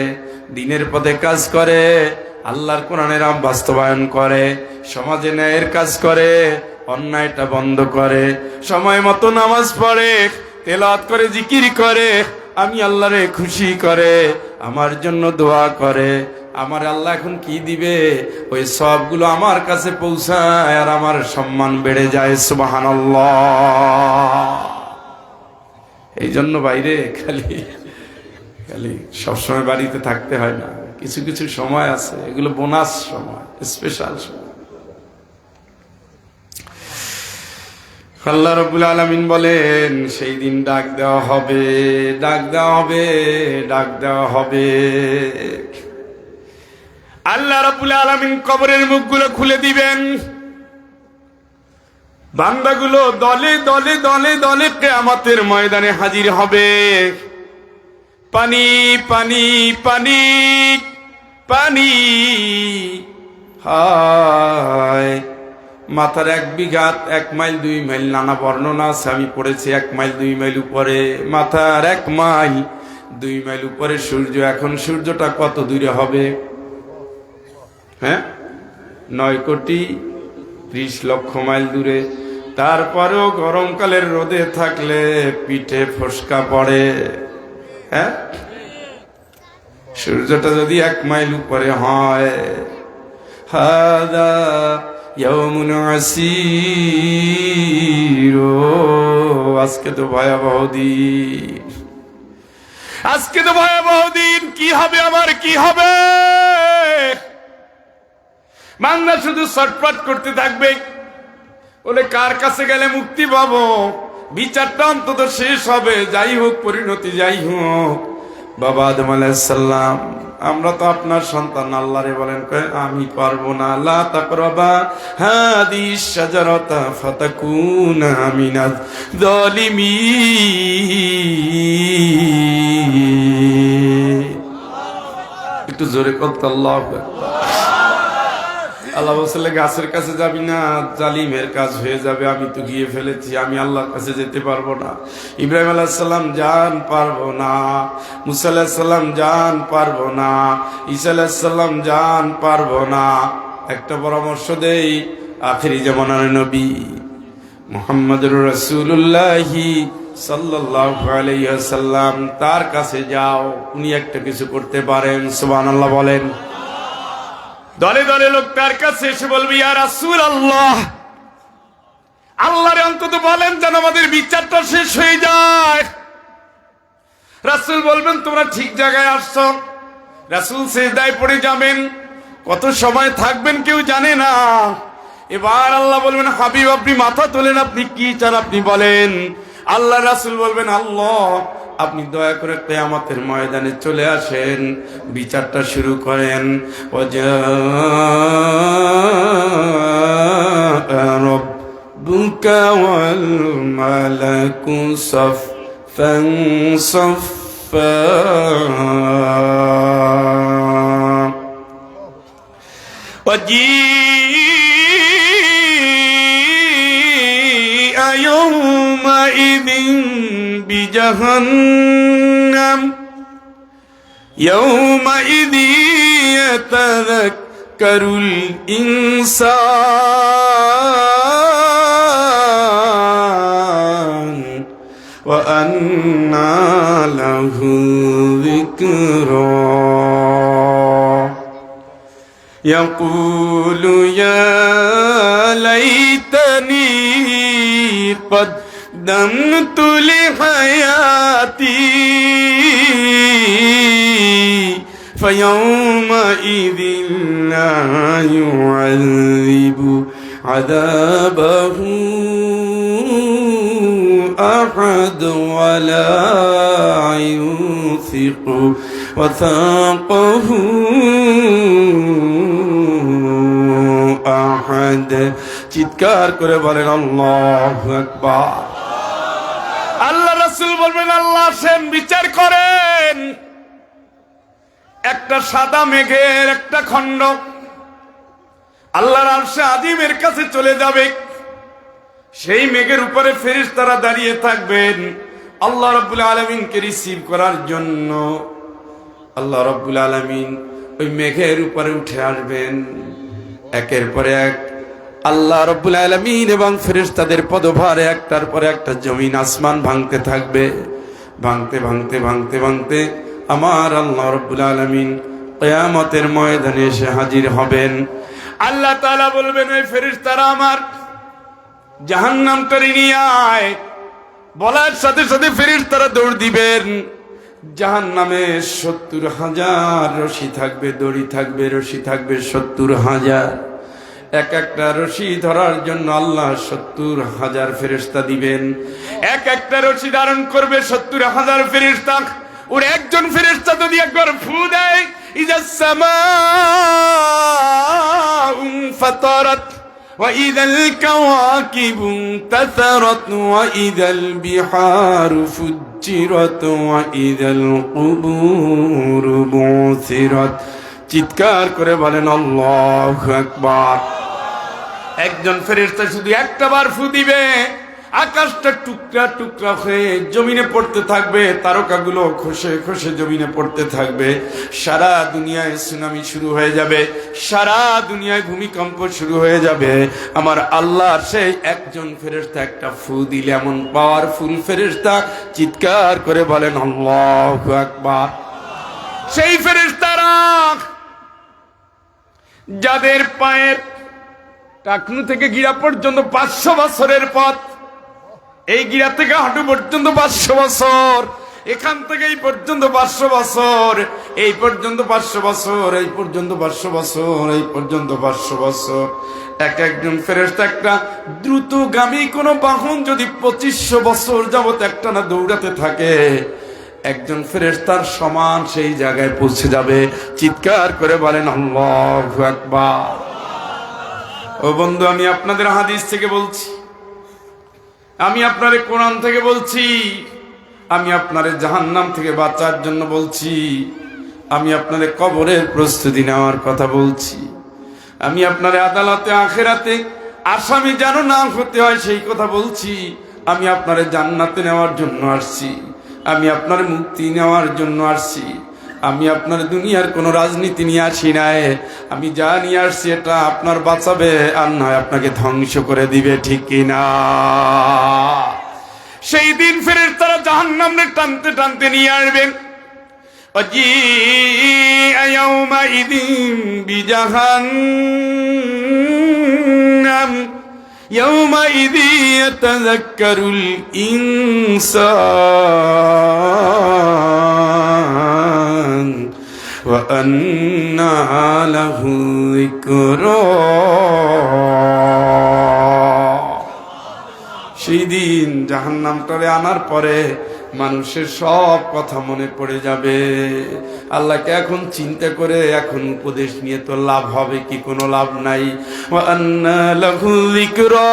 দিনের পথে কাজ করে, আল্লাহর কোরআনের বাস্তবায়ন করে, সমাজে ন্যায়ের কাজ করে, অন্যায়টা বন্ধ করে, সময় মতো নামাজ পড়ে, তেলাওয়াত করে, জিকির করে, আমি আল্লাহরে খুশি করে, আমার জন্য দোয়া করে, আমার আল্লাহ এখন কি দিবে, ওই সবগুলো আমার কাছে পৌঁছায় আর আমার সম্মান বেড়ে যায়। সুবহানাল্লাহ। এই জন্য বাইরে খালি খালি সবসময় বাড়িতে থাকতে হয় না, কিছু কিছু সময় আছে, এগুলো বোনাস সময়, স্পেশাল সময়। আল্লাহ রাব্বুল আলামিন বলেন সেই দিন ডাক দেওয়া হবে, ডাক দেওয়া হবে, ডাক দেওয়া হবে। আল্লাহ রাব্বুল আলামিন কবরের মুখগুলো খুলে দিবেন, বান্দাগুলো দলে দলে দলে দলে কিয়ামতের ময়দানে হাজির হবে। পানি পানি পানি পানি, হায় মাথার 1 বিঘা 1 মাইল 2 মাইল নানা বর্ণনা আছে, আমি পড়েছি 1 মাইল 2 মাইল উপরে, মাথার 1 মাইল 2 মাইল উপরে সূর্য। এখন সূর্যটা কত দূরে হবে? হ্যাঁ, 9,30,00,000 মাইল দূরে। তারপরেও গরমকালের রোদে থাকলে পিঠে ফসকা পড়ে। হ্যাঁ, সূর্যটা যদি 1 মাইল উপরে হয়, হাদা ইয়াউমুন আসীর, আজকে তো ভয়াবহ দিন, আজকে তো ভয়াবহ দিন। কি হবে আমার, কি হবে? বান্দা শুধু ছটফট করতে থাকবে, বলে কার কাছে গেলে মুক্তি পাবো, বিচারটা অন্তত শেষ হবে। যাই হোক, পরিণতি যাই হোক। বাবা আদম আলাইহিস সালাম, আমরা তো আপনার সন্তান, আল্লাহরে বলেন আমি পারবো না, লা তাকরাবা হাদিস শাজারাতা ফাতাকুনা মিনাজ জালিমিন। একটু জোরে কত আল্লাহু আকবার। আল্লাহ বলছে গাছের কাছে যাবি না, জালিমের কাজ হয়ে যাবে, আমি তো গিয়ে ফেলেছি, আমি আল্লাহর কাছে যেতে পারবো না। ইব্রাহিম আলাইহিস সালাম যান পারবো না, মুসা আলাইহিস সালাম যান পারবো না, ঈসা আলাইহিস সালাম যান পারবো না। একটা পরামর্শ দেই, আখিরি জামানার নবী মুহাম্মদুর রাসূলুল্লাহ সাল্লাল্লাহু আলাইহি ওয়াসাল্লাম, তার কাছে যাও, উনি একটা কিছু করতে পারেন। সুবহানাল্লাহ বলেন। দলে দলে লোক তার কাছে এসে বলবে, ইয়া রাসূলুল্লাহ, আল্লাহরে অন্তত বলেন যেন আমাদের বিচারটা শেষ হয়ে যায়। রাসূল বলবেন তোমরা ঠিক জায়গায় আসছো। রাসূল সিজদায় পড়ে যাবেন, কত সময় থাকবেন কেউ জানে না। এবার আল্লাহ বলবেন, হাবিব আপনি মাথা তোলেন, আপনি কি চান আপনি বলেন। আল্লাহ রাসূল বলবেন, আল্লাহ আপনি দয়া করে কিয়ামতের ময়দানে চলে আসেন, বিচারটা শুরু করেন। রাব্বুকা ওয়াল মালাকু সাফফান সাফফা, ওয়াজিআ ইয়াওমাইযিন বিজাহান্নাম, ইয়াওমাইযি ইয়াতাযাক্কারুল ইনসান ওয়া আন্না লাহু যিকরা, ইয়াকুলু ইয়া লাইতানি قدمت لحياتي فيومئذ لا يعذب عذابه أحد ولا يوثق وثاقه أحد। চিৎকার করে বলেন আল্লাহু আকবার। আল্লাহ রাসূল বলবেন, আল্লাহ সেন বিচার করেন। একটা সাদা মেঘের একটা খণ্ড আল্লাহর আরশে আজিমের কাছে চলে যাবে। সেই মেঘের উপরে ফেরেশতারা দাঁড়িয়ে থাকবেন আল্লাহ রাব্বুল আলামিনকে রিসিভ করার জন্য। আল্লাহ রাব্বুল আলামিন ওই মেঘের উপরে উঠে আসবেন। একের পর এক আল্লাহ রাব্বুল আলামিন এবং ফেরেশতাদের পদভারে একটার পর একটা জমিন আসমান ভাঙতে থাকবে। ভাঙতে ভাঙতে ভাঙতে ভাঙতে আমার আল্লাহ রাব্বুল আলামিন কিয়ামতের ময়দানে এসে হাজির হবেন। আল্লাহ তাআলা বলবেন, ওই ফেরেশতারা আমার জাহান্নামকারী নিয়ে আয়। বলার সাথে সাথে ফেরেশতারা দৌড় দিবেন। জাহান্নামে 70,000 রশি থাকবে, দড়ি থাকবে, রশি থাকবে 70,000। এক একটা রশি ধরার জন্য আল্লাহ 70,000 ফেরেশতা দিবেন। এক একটা রশি ধারণ করবে 70,000 ফেরেশতা। ওর একজন ফেরেশতা যদি একবার ফু দেয়, ইযাস সামাউ ফাতারাত ওয়া ইযাল কাওয়াকিবু তাসারাত ওয়া ইযাল বিহারু ফুজ্জিরাত ওয়া ইযাল কুবুরু বুসিরাত। চিৎকার করে বলেন আল্লাহু আকবার। একজন ফেরেশতা শুধু একটা বার ফু দিবে, আকাশটা টুকরা টুকরা হয়ে জমিনে পড়তে থাকবে, তারকাগুলো খসে খসে জমিনে পড়তে থাকবে। সারা দুনিয়ায় সুনামি শুরু হয়ে যাবে, সারা দুনিয়ায় ভূমিকম্প শুরু হয়ে যাবে। আমার আল্লাহর সেই একজন ফেরেশতা একটা ফু দিলে, এমন পাওয়ারফুল ফেরেশতা, চিৎকার করে বলেন আল্লাহু আকবার। সেই ফেরেশতারা যাদের পায়ের টাকনু থেকে গিরা পর্যন্ত 500 বছরের পথ, এই গিরা থেকে হাঁটু পর্যন্ত 500 বছর, এখান থেকে এই পর্যন্ত 500 বছর, এই পর্যন্ত 500 বছর, এই পর্যন্ত 500 বছর, এই পর্যন্ত 500 বছর। এক একজন ফেরেশতা একটা দ্রুতগামী কোন বাহন যদি 2500 বছর যাবত একটানা দৌড়াতে থাকে, একজন ফেরেশতার সমান সেই জায়গায় পৌঁছে যাবে। চিৎকার করে বলেন আল্লাহু আকবার। ও বন্ধু, আমি আপনাদের হাদিস থেকে বলছি, আমি আপনারে কোরআন থেকে বলছি, আমি আপনারে জাহান্নাম থেকে বাঁচার জন্য বলছি, আমি আপনারে কবরের প্রস্তুতি নেওয়ার কথা বলছি, আমি আপনারে আদালতে আখিরাতে আসামি যেন না হতে হয় সেই কথা বলছি, আমি আপনারে জান্নাতে নেওয়ার জন্য আসছি, আমি আপনার মুক্তি নেওয়ার জন্য আসছি, আমি আপনার দুনিয়ার কোনো রাজনীতি নিয়ে আসি নাই। আমি যা নিয়ে আসছি এটা আপনার বাঁচাবে, আর নয় আপনাকে ধ্বংস করে দিবে, ঠিক কিনা? সেই দিন ফেরেশতারা জাহান্নামে টানতে টানতে নিয়ে আসবেন। ওয়াজিআ ইয়াওমাইযিন বিজাহান্নাম ইয়াওমাইযি ইয়াতাযাক্কারুল ইনসান ওয়া আন্না লাহু যিকরা। সেই দিন জাহান্নামটারে আনার পরে মানুষের সব কথা মনে পড়ে যাবে। আল্লাহকে এখন চিন্তা করে এখন উপদেশ নিয়ে তো লাভ হবে কি? কোনো লাভ নাই। ওয়া আন্না লাহু যিকরা,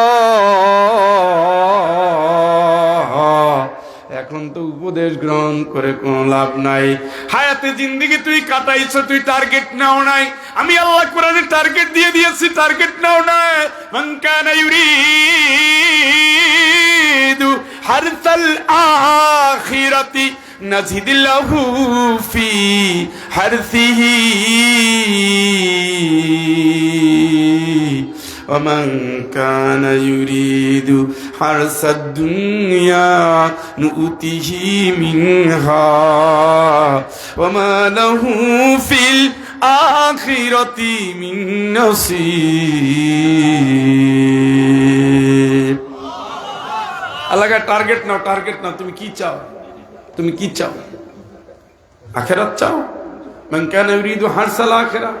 এখন তো উপদেশ গ্রহণ করে কোনো লাভ নাই। হায়াতে জিন্দেগি তুই কাটাইছ, তুই টার্গেট নাও নাই। আমি আল্লাহ কোরআনে টার্গেট দিয়ে দিয়েছি, টার্গেট নাও নাই। মান কানা ইউরিদু হারসাল আখিরাতি নাজিদ লাহু ফি হারসিহি ومن كان يريد حرث الدنيا نؤته منها وما له في الآخرة من نصيب। আল্লাহ কা টার্গেট নাও, টার্গেট নাও। তুমি কি চাও? তুমি কি চাও? আখিরাত চাও? মান কানা ইউরিদু হারসাল আখিরাহ,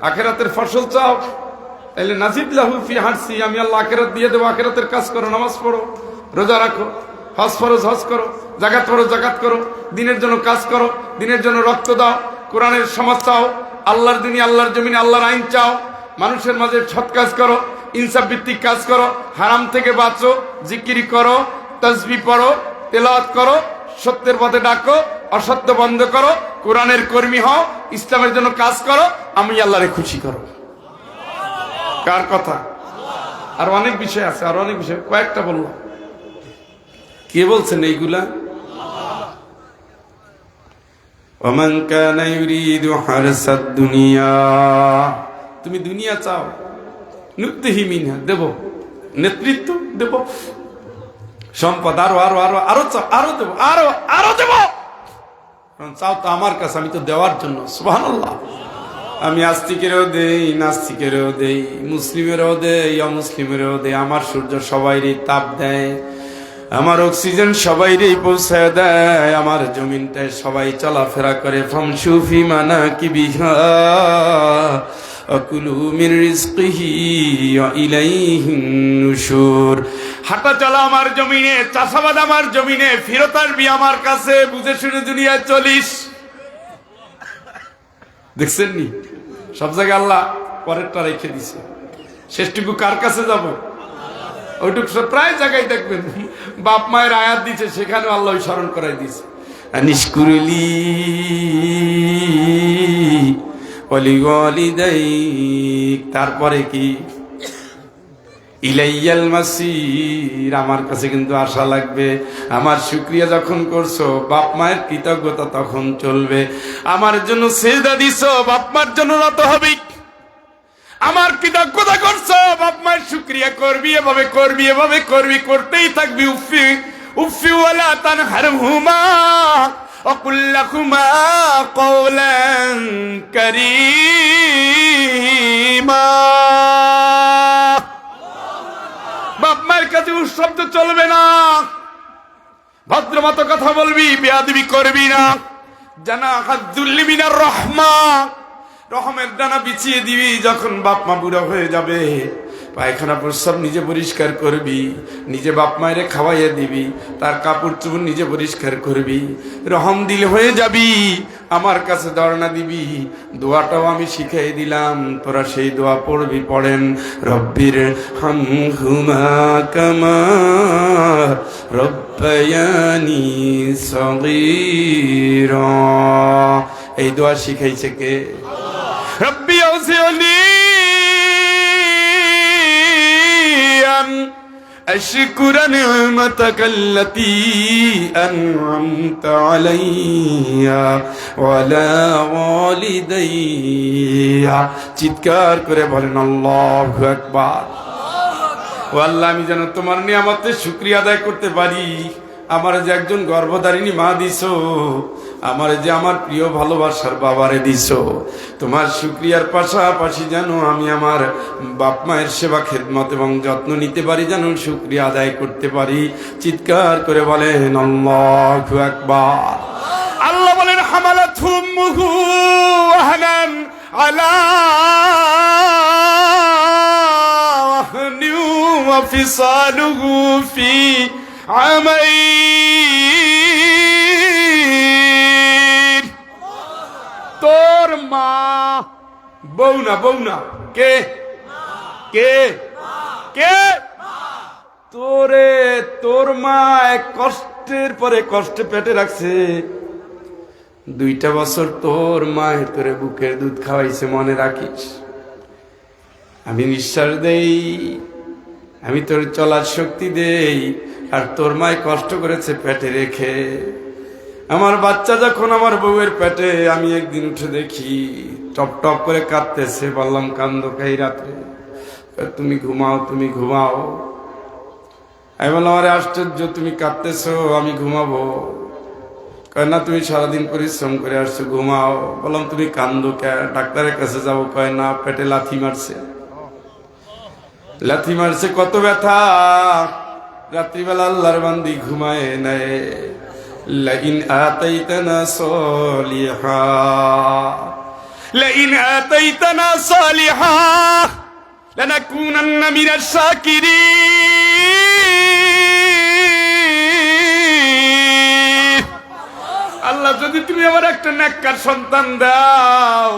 আখিরাতের ফসল চাও? তাহলে নাজিদ লাহু ফি হারসি, আমি আল্লাহ আখিরাত দিয়ে দেবো। আখিরাতের কাজ করো, নামাজ পড়ো, রোজা রাখো, হজ ফরজ হজ করো, যাকাত করো জাকাত করো, দিনের জন্য কাজ করো, দিনের জন্য রক্ত দাও, কোরআনের সমাজ চাও, আল্লাহর দুনিয়া আল্লাহর জমিনে আল্লাহর আইন চাও, মানুষের মাঝে সৎ কাজ করো, ইনসাফ ভিত্তিক কাজ করো, হারাম থেকে বাঁচো, জিকির করো, তাসবিহ পড়ো, তেলাওয়াত করো, সত্যের পথে ডাকো, অসত্য বন্ধ করো, কোরআনের কর্মী হও, ইসলামের জন্য কাজ করো, আমি আল্লাহরে খুশি করো। কার কথা? আর অনেক বিষয় আছে, আর অনেক বিষয়, কয়েকটা বললাম। কে বলছেন এইগুলা? ওমান কানা ইউরিদু হারসাদ দুনিয়া, তুমি দুনিয়া চাও, নুতিহি মিনহা, দেব, নেতৃত্ব দেব, সম্পদ আরো আরো আরো আরো চাও, আরো দেব, আরো আরো দেব। কারণ চাও তো আমার কাছে, আমি তো দেওয়ার জন্য। সুবহানাল্লাহ। আমি আস্তিকেরও দেই, নাস্তিকেরও দেই, মুসলিমেরও দেই, অমুসলিমেরও দেই। আমার সূর্য সবাইরই তাপ দেয়, আমার অক্সিজেন সবাইরই পৌঁছায় দেয়, আমার জমিনটায় সবাই চলাফেরা করে। ফামশু ফি মানাকিবিহা আকুলু মির রিজকিহি ওয়া ইলাইহিন নুশুর। হাঁটা চলা আমার জমিনে, চাষাবাদ আমার জমিনে, ফেরত আসবি আমার কাছে, বুঝে শুনে দুনিয়ায় চলিস। দেখছেন নি, সব জায়গায় আল্লাহ পরেরটা রেখে দিছে। শেষটুকু কার কাছে যাব? ওইটুকু প্রায় জায়গায় দেখবেন বাপ মায়ের আয়াত দিচ্ছে, সেখানেও আল্লাহ স্মরণ করাই দিছে। নিষ্কুরলি তারপরে কি? ইলাইয়াল মাসির, আমার কাছে কিন্তু আশা লাগবে। আমার শুকরিয়া যখন করছো, বাপ মায়ের কৃতজ্ঞতা তখন চলবে। আমার জন্য সেজদা দিছো, বাপ মার জন্য নত হবে। আমার কৃতজ্ঞতা করছো, বাপ মায়ের শুকরিয়া করবি, এভাবে করবি, এভাবে করবি, করতেই থাকবি। উফি উফি ওয়ালা তানহারহুমা وقل لهما قولا كريما। বাপ মায়ের কাছে শব্দ চলবে না, ভদ্র মতো কথা বলবি, বেয়াদবি করবি না। জানা হাদুল্লি মিনার রহমা, রহমের ডানা বিছিয়ে দিবি। যখন বাপ মা বুড়া হয়ে যাবে, পায়খানা প্রস্রাব নিজে পরিষ্কার করবি, নিজে বাপ মায়ের খাওয়াইয়া দিবি, তার কাপড় চোপড় নিজে পরিষ্কার করবি, রহম দিল হয়ে যাবি। আমার কাছে ধর্ণা দিবি, দোয়াটাও আমি শিখাই দিলাম, তোরা সেই দোয়া পড়বি। পড়েন রব্বির হামহুমা কামা রব্বায়ানি সগীরা। এই দোয়া শিখাইছে কে? রব্বি আউজিউনি أشكر نعمتك التي أنعمت علي وعلى والدي। চিৎকার করে বলেন আল্লাহু আকবার। ও আল্লাহ, আমি যেন তোমার নিয়ামতের শুকরিয়া আদায় করতে পারি। আমার যে একজন গর্ভধারিণী মা দিছো, আমার যে আমার প্রিয় ভালোবাসার বাবারে দিছো, তোমার শুকরিয়ার পাশাপাশি যেন আমি আমার বাপ মায়ের সেবা খেদমত এবং যত্ন নিতে পারি, যেন শুকরিয়া আদায় করতে পারি। চিৎকার করে বলেন আল্লাহু আকবার। আল্লাহ বলেন হামালাতহু উম্মুহু ওয়াহানান আলা ওয়াহনি ওয়া ফিসালুহু ফি আমাইন। তোর মা, বউ না, বউ না, কে কে কে? তোরে তোর মা এক কষ্টের পরে কষ্টে পেটে রাখছে। 2টা বছর তোর মা তোরে বুকের দুধ খাওয়াইছে, মনে রাখিস। আমি নিঃশ্বাস দেই, আমি তোর চলার শক্তি দেই, আর তোর মায় কষ্ট করেছে পেটে রেখে। আমার বাচ্চা যখন আমার বউয়ের পেটে, আমি একদিন উঠে দেখি টপ টপ করে কাঁদতেছে। বললাম কান্দো কাই রাত্রে? তুমি ঘুমাও, তুমি ঘুমাও। আমি বললাম আরে আশ্চর্য, তুমি কাঁদতেছো, আমি ঘুমাবো? কয় না, তুমি সারাদিন পরিশ্রম করে আসছো, ঘুমাও। বললাম তুমি কান্দো কে? ডাক্তারের কাছে যাবো। কয় না, পেটে লাথি মারছে। লাথি মারছে, কত ব্যথা। রাত্রিবেলা আল্লাহর বান্দি ঘুমায় নেয়। লাইন আতাইতানা সালিহা, লাইন আতাইতানা সালিহা লানাকুনান্না মিনাশ শাকিরিন। আল্লাহ, যদি তুমি আমার একটা নেককার সন্তান দাও,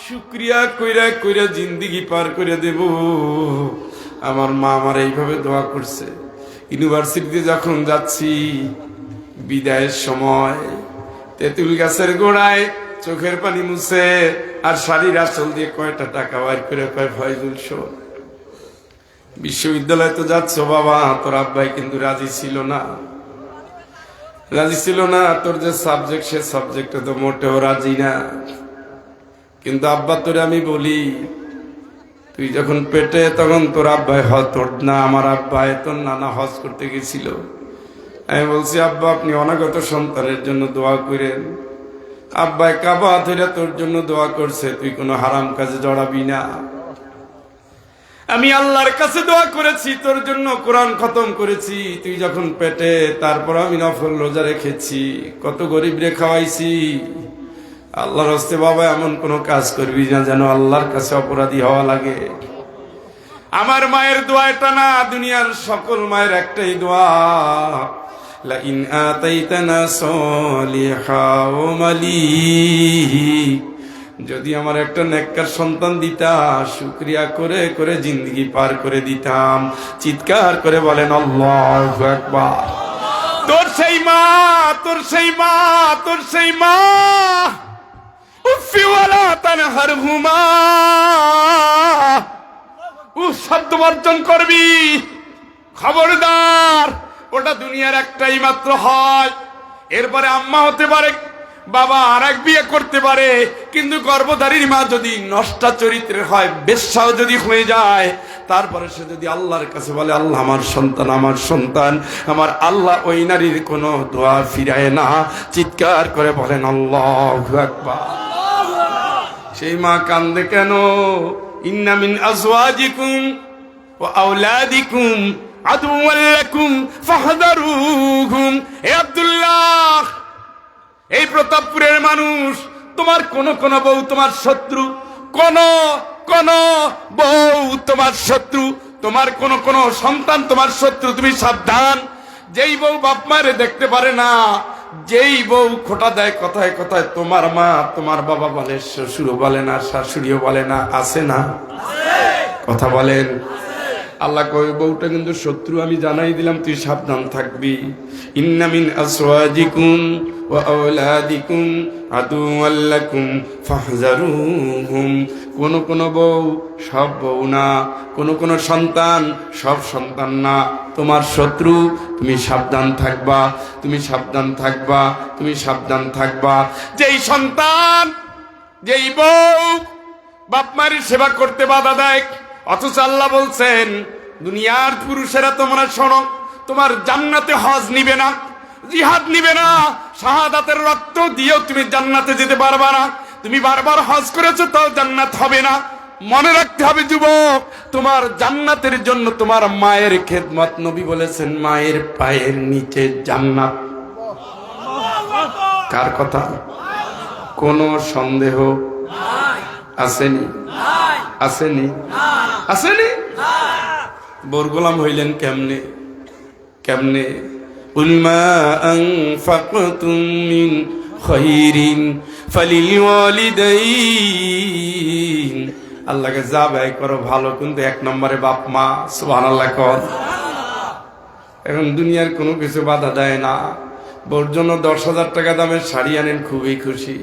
শুকরিয়া কইরা কইরা জিন্দেগি পার করে দেব। আমার মা আমার এইভাবে দোয়া করছে। ইউনিভার্সিটিতে যখন যাচ্ছি, বিদায়ের সময় তেঁতুল গাছের গোড়ায় চোখের পানি মুছে আর শাড়ির আঁচল দিয়ে কয়টা টাকা বাইর করে কয়, ফয়জুল শোন, বিশ্ববিদ্যালয়ে তো যাচ্ছ বাবা, তোর আব্বাই কিন্তু রাজি ছিল না, রাজি ছিল না। তোর যে সাবজেক্ট, সে সাবজেক্টে তো মোটেও রাজি না। কিন্তু আব্বা তোরে আমি বলি, তুই যখন পেটে তখন তোর আব্বাই তোর না, আমার আব্বাই তোর নানা হজ করতে গেছিল। আমি বলছি আব্বা, আপনি অনাগত সন্তানের জন্য দোয়া করেন। আব্বাই কাবা ধরে তোর জন্য দোয়া করছে, তুই কোনো হারাম কাজে জড়াবি না। আমি আল্লাহর কাছে দোয়া করেছি তোর জন্য, কোরআন খতম করেছি তুই যখন পেটে, তারপর আমি নফল রোজা রেখেছি, কত গরিব রে খাওয়াইছি। আল্লাহর হস্তে বাবা এমন কোনো কাজ করবি না যেন আল্লাহর কাছে অপরাধী হওয়া লাগে। আমার মায়ের দোয়া এটা না, দুনিয়ার সকল মায়ের একটাই দোয়া, লা ইন আতাইতানা সলিহা ওয়া মালিক, যদি আমার একটা নেককার সন্তান দিতা, শুকরিয়া করে করে জিন্দগি পার করে দিতাম। চিৎকার করে বলেন আল্লাহু আকবার। তোর সেই মা, তোর সেই মা, তোর সেই মা, উফি ওয়ালা তানহারহুমা, শব্দ বর্জন করবি, খবরদার। ওটা দুনিয়ার একটাই মাত্র হয়, এরপরে আম্মা হতে পারে, বাবা আর এক বিয়ে করতে পারে, কিন্তু গর্ভধারীর মা যদি নষ্টা চরিত্রের হয়, বেশ্যাও যদি হয়ে যায়, তারপরে সে যদি আল্লাহর কাছে বলে আল্লাহ আমার সন্তান, আমার সন্তান, আমার আল্লাহ ওই নারীর কোনো দোয়া ফিরায় না। চিৎকার করে বলেন আল্লাহু আকবার। সেই মা কান্দে কেন? ইন্না মিন আজওয়াজিকুম ওয়া আওলাদিকুম আদুওয়াল লাকুম ফাহদারুহুম। হে আব্দুল্লাহ, এই প্রতাপপুরের মানুষ, তোমার কোন কোন বউ তোমার শত্রু, কোন কোন বউ তোমার শত্রু, তোমার কোন কোন সন্তান তোমার শত্রু, তুমি সাবধান। যেই বউ বাপ মারে দেখতে পারে না, যেই বউ খোটা দেয় কথায় কথায়, তোমার মা তোমার বাবা বলে, শ্বশুরও বলে না, শাশুড়িও বলে না, আছে না? কথা বলেন। আল্লাহ কয় বউটা কিন্তু শত্রু, আমি জানাই দিলাম, তুই সাবধান থাকবি। ইন্না মিন আসওয়াজিকুম ওয়া আওলাদিকুম আদুওয়াল লাকুম ফাহজারুহুম। কোন কোন বউ সব বউ না, কোন কোন সন্তান সব সন্তান না, তোমার শত্রু, তুমি সাবধান থাকবা, তুমি সাবধান থাকবা, তুমি সাবধান থাকবা। যেই সন্তান, যেই বউ বাপ মায়ের সেবা করতে বাধা দেয়, অথচ আল্লাহ বলছেন দুনিয়ার পুরুষেরা তোমরা শোনো, তোমার জান্নাতে হজ নিবে না, জিহাদ নিবে না, শাহাদাতের রক্ত দিয়েও তুমি জান্নাতে যেতে পারবা না। তুমি বারবার হজ করেছো তাও জান্নাত হবে না। মনে রাখতে হবে যুবক, তোমার জান্নাতের জন্য তোমার মায়ের খেদমত, নবী বলেছেন মায়ের পায়ের নিচে জান্নাত। কার কথা? কোনো সন্দেহ আসেনি? আসেনি? আসেনি? বোর গোলাম হইলেন কেমনে? কেমনে? উলমা আনফাকতুম মিন খায়রিন ফালিল ওয়ালিদাইন। আল্লাহকে যা ব্যয় করো ভালো, কিন্তু এক নম্বরে বাপ মা। সুবহানাল্লাহ কর। এখন দুনিয়ার কোনো কিছু বাধা দেয় না। বোর জন্য 10,000 টাকা দামের শাড়ি আনেন, খুবই খুশি।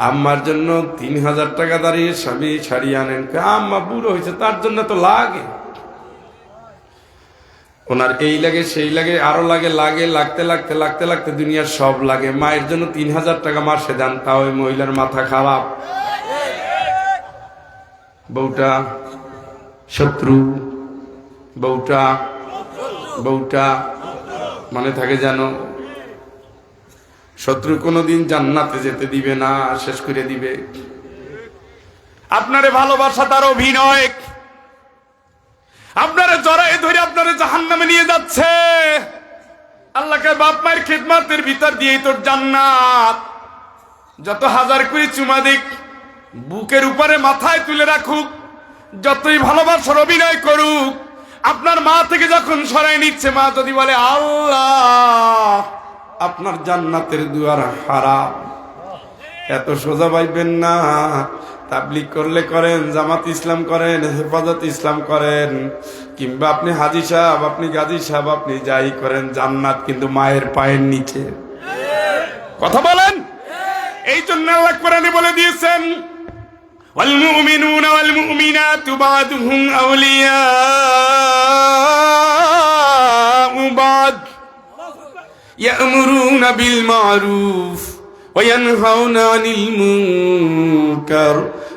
আম্মার জন্য 3,000 টাকা দাঁড়িয়ে স্বামী শাড়ি আনেন, আম্মা বুড়ো হয়েছে, তার জন্য তো লাগে, ওনার এই লাগে সেই লাগে আরো লাগে, লাগে লাগতে লাগতে লাগতে লাগতে দুনিয়ার সব লাগে। মায়ের জন্য 3,000 টাকা মাসে দেন, তা ওই মহিলার মাথা খারাপ। বউটা শত্রু, বউটা বউটা মনে থাকে জানো, শত্রু কোনোদিন জান্নাতে যেতে দিবে না, শেষ করে দিবে। আপনারে ভালোবাসা তার অভিনয়, আপনারে জড়াই ধরে আপনারে জাহান্নামে নিয়ে যাচ্ছে। আল্লাহকে বাপ মায়ের খিদমতের ভিতর দিয়েই তোর জান্নাত। যত হাজার করে চুমা দিক, বুকের উপরে মাথায় তুলে রাখুক, যতই ভালোবাসার অভিনয় করুক, আপনার মা থেকে যখন সরাই নিচ্ছে, মা যদি বলে আল্লাহ আপনার জান্নাতের দুয়ার হারাম, এত সোজা পাইবেন না। তাবলীগ করলে করেন, জামাত ইসলাম করেন, হেফাজত ইসলাম করেন, কিংবা আপনি হাজী সাহেব, আপনি গাজী সাহেব, আপনি যাই করেন, জান্নাত কিন্তু মায়ের পায়ের নিচে। কথা বলেন। এই জন্য আল্লাহ কোরআনে বলে দিয়েছেন, ওয়াল মুমিনুনা ওয়াল মুমিনাতু বা'দুহুম আউলিয়াউ বা'দ ইয়া'মুরুনা বিল মা'রুফ ওয়া ইয়ানহাউনা আনিল মুনকার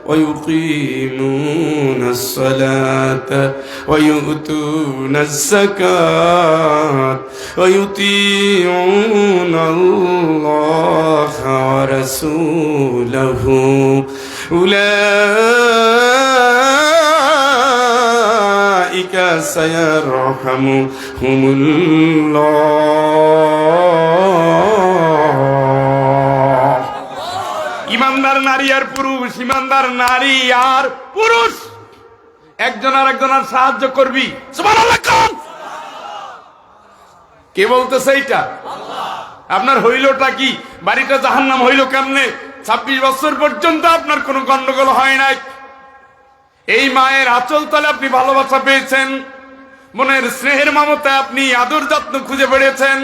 ويقيمون الصلاة ويؤتون الزكاة ويطيعون الله ورسوله أولئك سيرحمهم الله ইমানদার নারী আর পুরুষ, ইমানদার নারী আর পুরুষ একজন আর একজনের সাহায্য করবি। সুবহানাল্লাহ কোন? কে বলতেছে এইটা? আপনার হইলটা কি? বাড়িটা জাহান্নাম হইল কেমনে? 26 বছর পর্যন্ত আপনার কোনো গন্ডগোল হয় নাই। এই মায়ের আঁচল তলে আপনি ভালোবাসা পেয়েছেন, মনের স্নেহের মমতায় আপনি আদর যত্ন খুঁজে পেয়েছেন।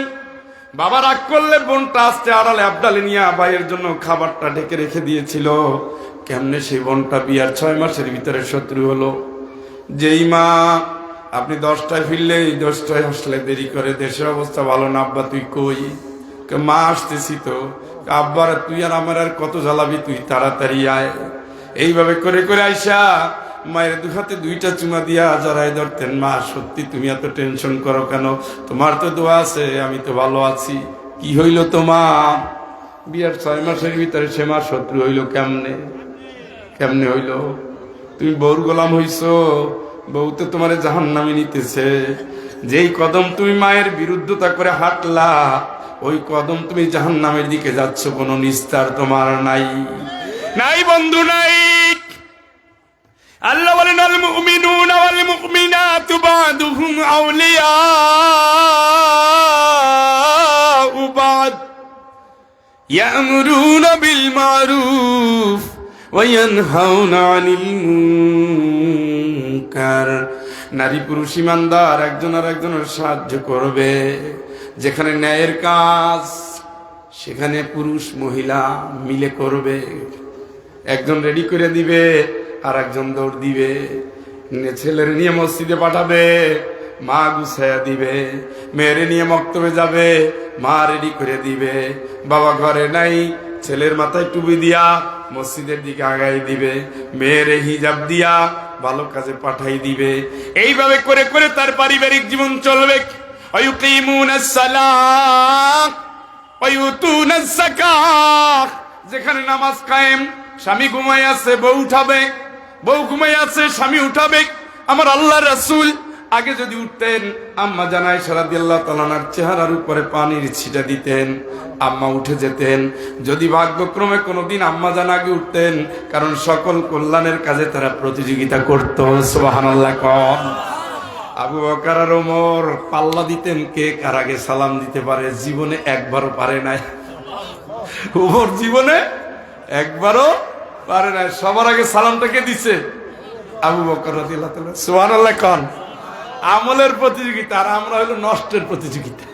বাবা রাগ করলে বোনটা আসতে আড়ালে আবডালে নিয়ে ভাইয়ের জন্য খাবারটা ঢেকে রেখে দিয়েছিল। কেমনে সেই বোনটা বিয়ার 6 মাসের ভিতরে শত্রু হলো? যেই মা আপনি 10টায় ফিরলে 10টায় আসলে দেরি করে, দেশের অবস্থা ভালো না, আব্বা তুই কই? মা আসতেছি তো। আব্বার তুই আর আমার আর কত জ্বালাবি, তুই তাড়াতাড়ি আয়। এইভাবে করে করে আইসা মায়ের দুহাতে 2টা চুমা দিয়া জড়াই ধরতেন। মা সত্যি তুমি এত টেনশন করো কেন? তোমার তো দোয়া আছে, আমি তো ভালো আছি। কি হইল তোমার? বিয়ার 6 মাসের ভিতরে সে মা শত্রু হইল কেমনে? কেমনে হইল? তুমি বউর গোলাম হইছো, বউ তো তোমারে জাহান্নামে নিতেছে। যেই কদম তুমি মায়ের বিরুদ্ধতা করে হাঁটলা, ওই কদম তুমি জাহান্নামের দিকে যাচ্ছ, কোনো নিস্তার তোমার নাই। নাই বন্ধু নাই। আল্লাহ বলেন আল মুমিনুনা ওয়াল মুমিনাতু বাদুহুম আউলিয়াউ বাদ ইয়ামুরুনা বিল মারুফ ওয়া ইয়ানহাউনা আনিল মুনকার। নারী পুরুষ ইমানদার একজন আর একজনের সাহায্য করবে। যেখানে ন্যায়ের কাজ সেখানে পুরুষ মহিলা মিলে করবে। একজন রেডি করে দিবে আর একজন দৌড় দিবে। ছেলের নিয়ে মসজিদে পাঠাবে, মা গুছাইয়া দিবে। মেয়েরে নিয়ে মক্তবে যাবে, মা রেডি করে দিবে। বাবা ঘরে নাই, ছেলের মাথায় টুপি দিয়া মসজিদের দিকে আগাই দিবে। মেয়েরে হিজাব দিয়া ভালো কাজে পাঠাই দিবে। এইভাবে করে করে তার পারিবারিক জীবন চলবে। ওয়ায়ুকিমুনাস সালাত ওয়ায়ুতুনাজ যাকাত। যেখানে নামাজ কায়েম, স্বামী ঘুমাই আছে বউ উঠাবে, বউ ঘুমাই আছে স্বামী উঠাবে। আমার আল্লাহর রাসূল আগে যদি উঠতেন, আম্মা জান আয়েশা রাদিয়াল্লাহু তাআলা আনহার চেহারার উপরে পানির ছিটা দিতেন, আম্মা উঠে যেতেন। যদি ভাগ্যক্রমে কোনোদিন আম্মা জান আগে উঠতেন, কারণ সকল কল্যাণের কাজে তারা প্রতিযোগিতা করত। সুবহানাল্লাহ কোন? আবু বকর আর ওমর পাল্লা দিতেন কে কার আগে সালাম দিতে পারে। জীবনে একবারও পারে নাই। ওমর জীবনে একবারও পারে নাই। সবার আগে সালামটা কে দিছে? আবু বকর রাদিয়াল্লাহু তাআলা। সুবহানাল্লাহ কোন? আমলের প্রতিযোগিতা, আর আমরা হলো নষ্টের প্রতিযোগিতা।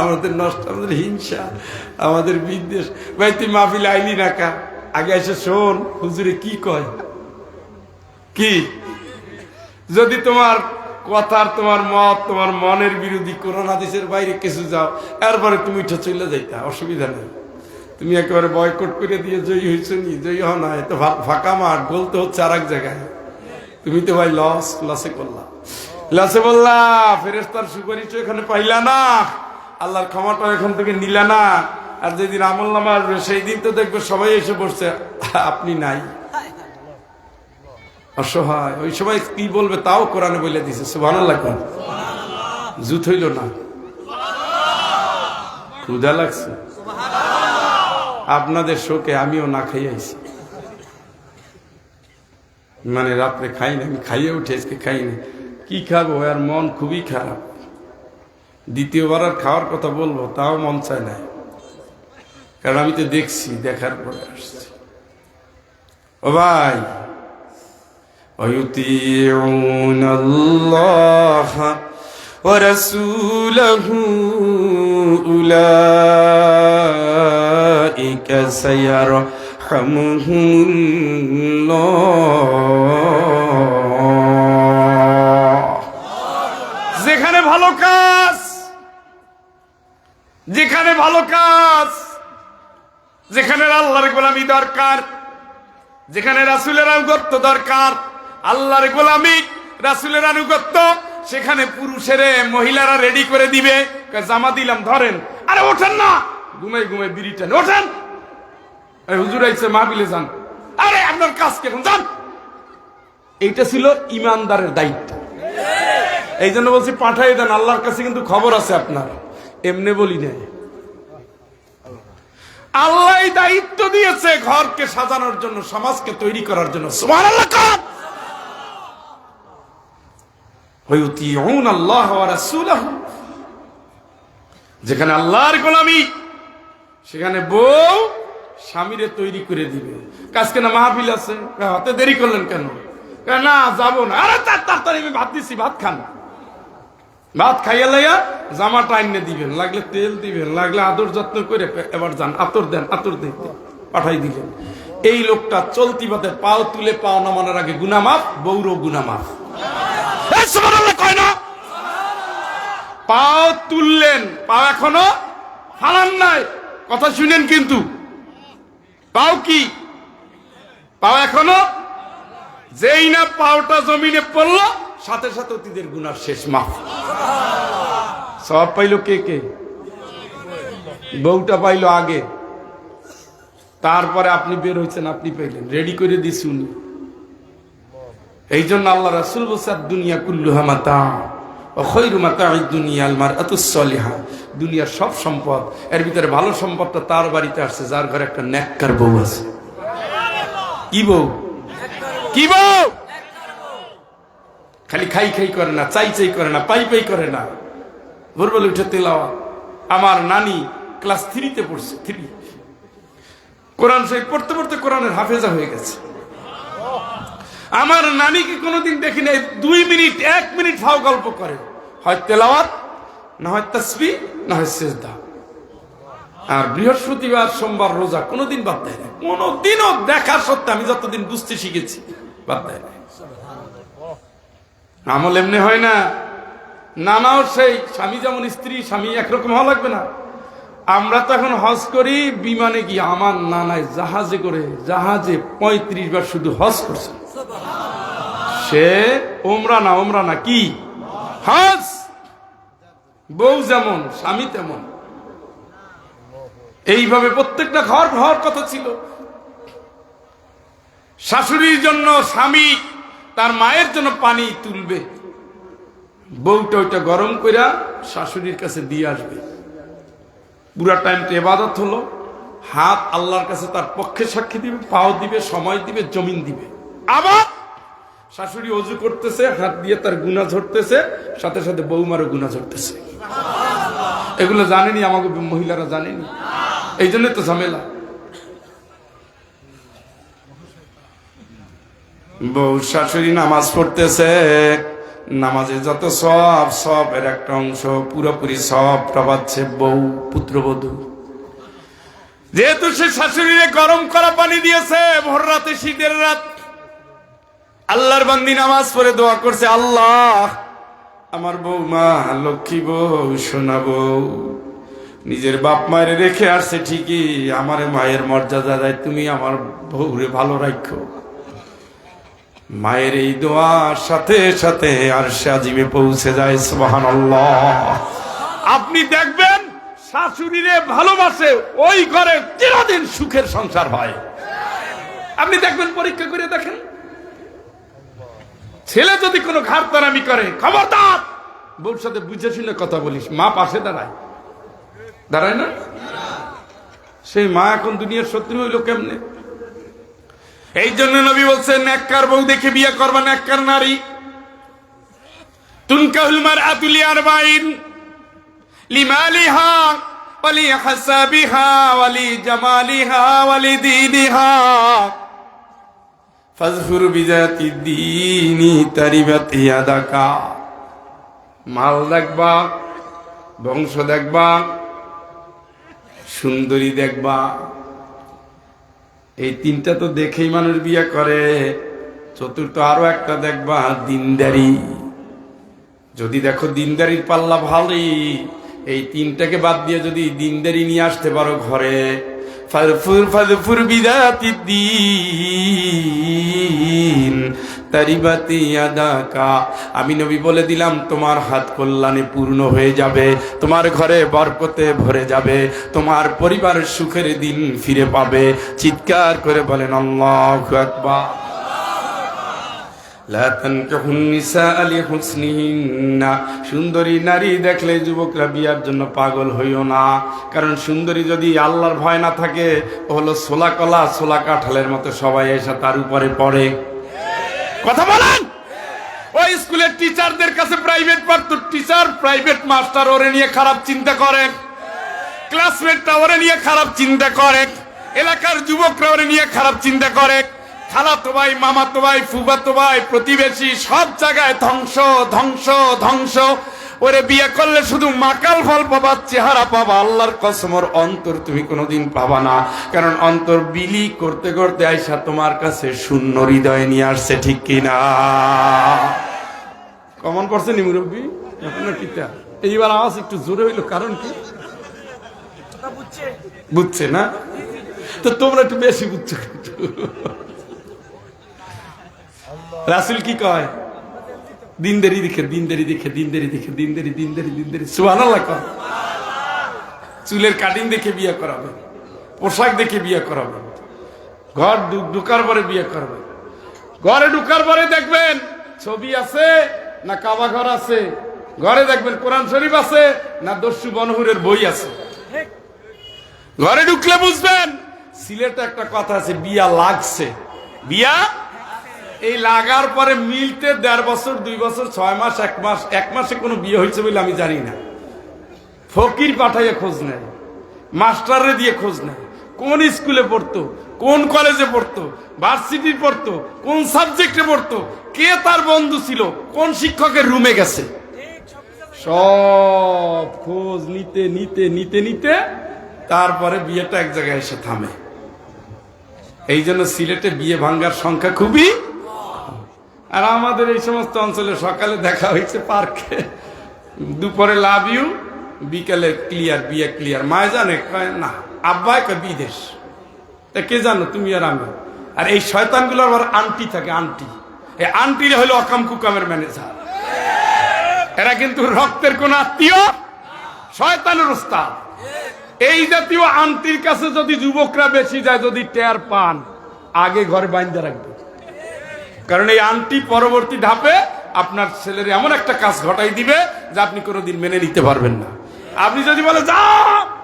আমাদের নষ্ট, আমাদের হিংসা, আমাদের বিদ্বেষ। ভাই তুই মাহফিল আইলি না কা? আগে এসে শোন হুজুরে কি কয়। কি যদি তোমার কথার, তোমার মত, তোমার মনের বিরোধী কোরআন হাদিসের বাইরে কিছু যাও, এরপরে তুমি উঠে চলে যাইতা, অসুবিধা নেই। তুমি একেবারে বয়কট করে দিয়ে জয়ী হয়েছ নি, জয়ী হও না, এত ফাঁকা মাঠ, বলতে হচ্ছে আর এক জায়গায়। তুমি তো ভাই লসে করলা, লসে বললা। ফেরেশতার সুপারিশ এখানে পাইলা না, আল্লাহর ক্ষমাটা এখান থেকে নিলা না। আর যেদিন আমল নামা আসবে সেই দিন তো দেখবে সবাই এসে পড়ছে, আপনি নাই, অসহায়। ওই সময় কি বলবে তাও কোরআনে বলে দিছে। সুবহানাল্লাহ। জুত হইল না, ক্ষুধা লাগছে। আপনাদের শোকে আমিও না খাই আইছি, মানে রাত্রে খাই না, আমি খাইয়ে উঠে আজকে খাই না। কি খাবো, আর মন খুবই খারাপ। দ্বিতীয়বার আর খাওয়ার কথা বলবো তাও মন চায় না, কারণ আমি তো দেখছি, দেখার পরে আসছি। ও ভাই, وَيُطِيعُونَ اللَّهَ وَرَسُولَهُ أُولَئِكَ سَيَرْحَمُهُمُ اللَّهُ। যেখানে ভালো কাজ, যেখানে ভালো কাজ, যেখানে আল্লাহর গোলামি দরকার, যেখানে রাসূলের আনুগত্য দরকার, আল্লাহর গোলামি, রাসূলের আনুগত্য, সেখানে পুরুষেরে মহিলারা রেডি করে দিবে, জামা দিলাম ধরেন, আরে ওঠেন না, ঘুমাই ঘুমাই বিড়িটান, ওঠেন, হুজুর আইছে মাহফিলে যান, আরে আপনার কাজ কেমন যান। এইটা ছিল ইমানদারের দায়িত্ব। এই জন্য বলছি পাঠাই দেন, আল্লাহর কাছে কিন্তু খবর আছে আপনার, এমনি বলি না। আল্লাহ দায়িত্ব দিয়েছে ঘরকে সাজানোর জন্য, সমাজকে তৈরি করার জন্য। সুবহানাল্লাহ। ওয়ায়ুতিউন আল্লাহ ওয়া রাসূলাহু, যেখানে আল্লাহর গোলামি সেখানে বউ স্বামীরে তৈরি করে দিবে। কাজকে না মাহফিল আছে, হাতে দেরি করলেন কেন? না যাবো না, আরে তাড়াতাড়ি আমি ভাত দিচ্ছি, ভাত খান। ভাত খাইয়া লাইয়া জামাটা আইনে দিবেন, লাগলে তেল দিবেন, লাগলে আদর যত্ন করে এবার যান, আতর দেন, আতর দিতে পাঠাই দিলেন। এই লোকটা চলতি পথে পাও তুলে পাও নামানোর আগে গুনামাফ, বউরও গুনামাফ। কয় না, পাও তুললেন, পাও এখনো ফালান নাই, কথা শুনেন কিন্তু, পাও কি, পাও এখনো, যেই না পাওটা জমিনে পড়লো সাথে সাথে অতীতের গুনার শেষ মাফ। সব পাইলো কে কে? বউটা পাইলো আগে, তারপরে আপনি বের হয়েছেন, আপনি পাইলেন, রেডি করে দিছি উনি। এই জন্য আল্লাহ রাসূল বলছে দুনিয়া কুল্লুহা মাতা ওয়া খায়রু মাতা'আদ দুনিয়া আল মারআতুস সালিহা। দুনিয়ার সব সম্পদ, এর ভিতরে ভালো সম্পদটা তার বাড়িতে আসছে যার ঘরে একটা নেককার বউ আছে। কি বউ? কি বউ? খালি খাই খাই করে না, চাই চাই করে না, পাই পাই করে না, ভোরবেলা উঠে তেলাওয়াত। আমার নানি ক্লাস 3-তে পড়ছে, 3, কোরআন শরীফ পড়তে পড়তে কোরআনের হাফেজা হয়ে গেছে। আমার নানিকে কোনোদিন দেখি নাই 2 মিনিট 1 মিনিট ফাও গল্প করে, হয় তেলাওয়াত, না হয় তাসবিহ, না হয় সিজদা। আর বৃহস্পতিবার সোমবার রোজা কোনোদিন বাদ দেয় না, কোনোদিনও দেখার সত্ত্বে আমি যতদিন বুঝতে শিখেছি বাদ দেয় না। আমল এমনি হয় না। নানাও সেই, স্বামী যেমন স্ত্রী, স্বামী একরকম হওয়া লাগবে না। আমরা তো এখন হজ করি বিমানে গিয়ে, আমার নানায় জাহাজে করে, জাহাজে 35 বার শুধু হজ করছে। সে ওমরা না কি হজ। বউ যেমন স্বামী তেমন, এইভাবে প্রত্যেকটা ঘর হওয়ার কথা ছিল। শাশুড়ির জন্য স্বামী তার মায়ের জন্য পানি তুলবে, বউটা ওইটা গরম করে শাশুড়ির কাছে দিয়ে আসবে। পুরা টাইমটা ইবাদত হলো, হাত আল্লাহর কাছে তার পক্ষে সাক্ষী দিবে, পাও দিবে, সময় দিবে, জমিন দিবে। আবার শাশুড়ি ওযু করতেছে, হাত দিয়ে তার গুনাহ ঝরতেছে, সাথে সাথে বউমারও গুনাহ ঝরতেছে। এগুলো জানেনি আমাকে মহিলারা, জানেনি, এই জন্য তো ঝামেলা। বউ শাশুড়ি নামাজ পড়তেছে, নামাজে যত সব এর একটা অংশ পুরোপুরি সবটা পাচ্ছে বউ, পুত্রবধূ। যেহেতু সে শাশুড়িরে গরম করা পানি দিয়েছে, ভোর রাতে, শীতের রাত, আল্লাহর বান্দি নামাজ পড়ে দোয়া করছে, আল্লাহ আমার বৌমা লক্ষ্মী বউ, সোনা বউ, নিজের বাপ মায়ের রেখে আসছে ঠিকই, আমার মায়ের মর্যাদা দেয়, তুমি আমার বউরে ভালো রাখো। মায়ের এই দোয়ার সাথে সাথে আরশে আজিমে পৌঁছে যায়। সুবহানাল্লাহ। আপনি দেখবেন শাশুড়িরে ভালোবাসে, ওই ঘরে চিরদিন সুখের সংসার হয়। আপনি দেখবেন, পরীক্ষা করে দেখেন। ছেলে যদি কোনো ঘাড়তারামি করে, খবরদার, বউর সাথে বুঝে শুনে কথা বলিস। মা পাশে দাঁড়ায় না? সেই মা এখন দুনিয়ার শত্রু হইল কেমনে? এই জন্য নবী বলছেন, নেককার বউ দেখে বিয়ে করবা, নেককার নারী। তুনকাহুল মারআতু লিআরবাইন, লিমালিহা ওয়া লিহাসাবিহা ওয়া লিজামালিহা ওয়া লিদীনিহা ফাযফুর বিযাতি দ্বীনি তারিবাত ইয়াদাকা। মাল দেখবা, বংশ দেখবা, সুন্দরী দেখবা, এই 3টা তো দেখেই মানুষ বিয়ে করে। চতুর্থ আরো একটা দেখবা, দিনদারি। যদি দেখো দিনদারির পাল্লা ভারী, এই 3টাকে বাদ দিয়ে যদি দিনদারি নিয়ে আসতে পারো ঘরে, ফাযফুর বিযাতিদ্দীন তারিবাতি ইয়াদাকা। আমি নবী বলে দিলাম তোমার হাত কল্যাণে পূর্ণ হয়ে যাবে, তোমার ঘরে বরকতে ভরে যাবে, তোমার পরিবার সুখের দিন ফিরে পাবে। চিৎকার করে বলেন আল্লাহু আকবার। লা তানকিহুন নিসা লিহুসনিহিন্না, সুন্দরী নারী দেখলে যুবকরা বিয়ার জন্য পাগল হইও না। কারণ সুন্দরী যদি আল্লাহর ভয় না থাকে, ও হলো ছোলা কলা ছোলা কাঁঠালের মতো, সবাই এসে তার উপরে পড়ে। কথা বলেন। ওই স্কুলের টিচারদের কাছে প্রাইভেট পড়তো, টিচার প্রাইভেট মাস্টার ওরে নিয়ে খারাপ চিন্তা করে, ক্লাসমেটটা ওরে নিয়ে খারাপ চিন্তা করে, এলাকার যুবকরা ওরে নিয়ে খারাপ চিন্তা করে, খালাতো ভাই মামাতো ভাই ফুফাতো ভাই প্রতিবেশী সব জায়গায় ধ্বংস ধ্বংস ধ্বংস। ওরে বিয়ে করলে শুধু মাকাল ফল পাবা, চেহারা পাবা, আল্লাহর কসম ওর অন্তর তুমি কোনোদিন পাবা না। কারণ অন্তর বিলি করতে করতে আইসা তোমার কাছে শূন্য হৃদয় নিয়ে আসছে, ঠিক কিনা? কমন পড়ছে নি মুরব্বী? এইবার আওয়াজ একটু জোরে হইলো, কারণ কি বুঝছে না? তো তোমরা একটু বেশি বুঝছো। রাসূল কি কয়? দিনদারি দেখে দিনদারি দেখে দিনদারি দেখে দিনদারি দিনদারি দিনদারি, সুবহানাল্লাহ। কয় চুলের কাটিং দেখে বিয়ে করাবে, পোশাক দেখে বিয়ে করাবে, ঘর ঢুকার পরে বিয়ে করবে। ঘরে ঢুকার পরে দেখবেন ছবি আছে না কাবা ঘর আছে, ঘরে দেখবেন কোরআন শরীফ আছে না দস্যু বনহুরের বই আছে। ঘরে ঢুকলে বুঝবেন। সিলেটে একটা কথা আছে, বিয়া লাগছে। বিয়া এই লাগার পরে মিলতে 1.5 বছর 2 বছর 6 মাস 1 মাস, 1 মাসে কোনো বিয়ে হয়েছে বলে আমি জানি না। ফকির পাঠাইয়া খোঁজ নেয়, মাস্টারে দিয়ে খোঁজ নেয়, কোন স্কুলে পড়তো, কোন কলেজে পড়তো, ভার্সিটি পড়তো, কোন সাবজেক্টে পড়তো, কে তার বন্ধু ছিল, কোন শিক্ষকের রুমে গেছে, সব খোঁজ নিতে নিতে নিতে নিতে তারপরে বিয়েটা এক জায়গায় এসে থামে। এই জন্য সিলেটে বিয়ে ভাঙ্গার সংখ্যা খুবই। আর আমাদের এই সমস্ত অঞ্চলে সকালে দেখা হয়েছে পার্কে, দুপুরে লাভ ইউ, বিকেলে ক্লিয়ার, বিয়ে ক্লিয়ার। মায় জানে না, আব্বাই কয় বিদেশ, কে জানো তুমি আর আমি। আর এই শয়তানগুলোর আবার আন্টি থাকে, আন্টি। এই আন্টিরা হলো অকাম কুকামের ম্যানেজার। এরা কিন্তু রক্তের কোন আত্মীয়, শয়তানের উস্তাদ। এই জাতীয় আন্টির কাছে যদি যুবকরা বেশি যায়, যদি টের পান, আগে ঘরে বাইন্ধা রাখবে। কারণ এই আন্টি পরবর্তী ধাপে আপনার ছেলের এমন একটা কাজ ঘটাই দিবে যে আপনি কোনোদিন মেনে নিতে পারবেন না। আপনি যদি বলে যা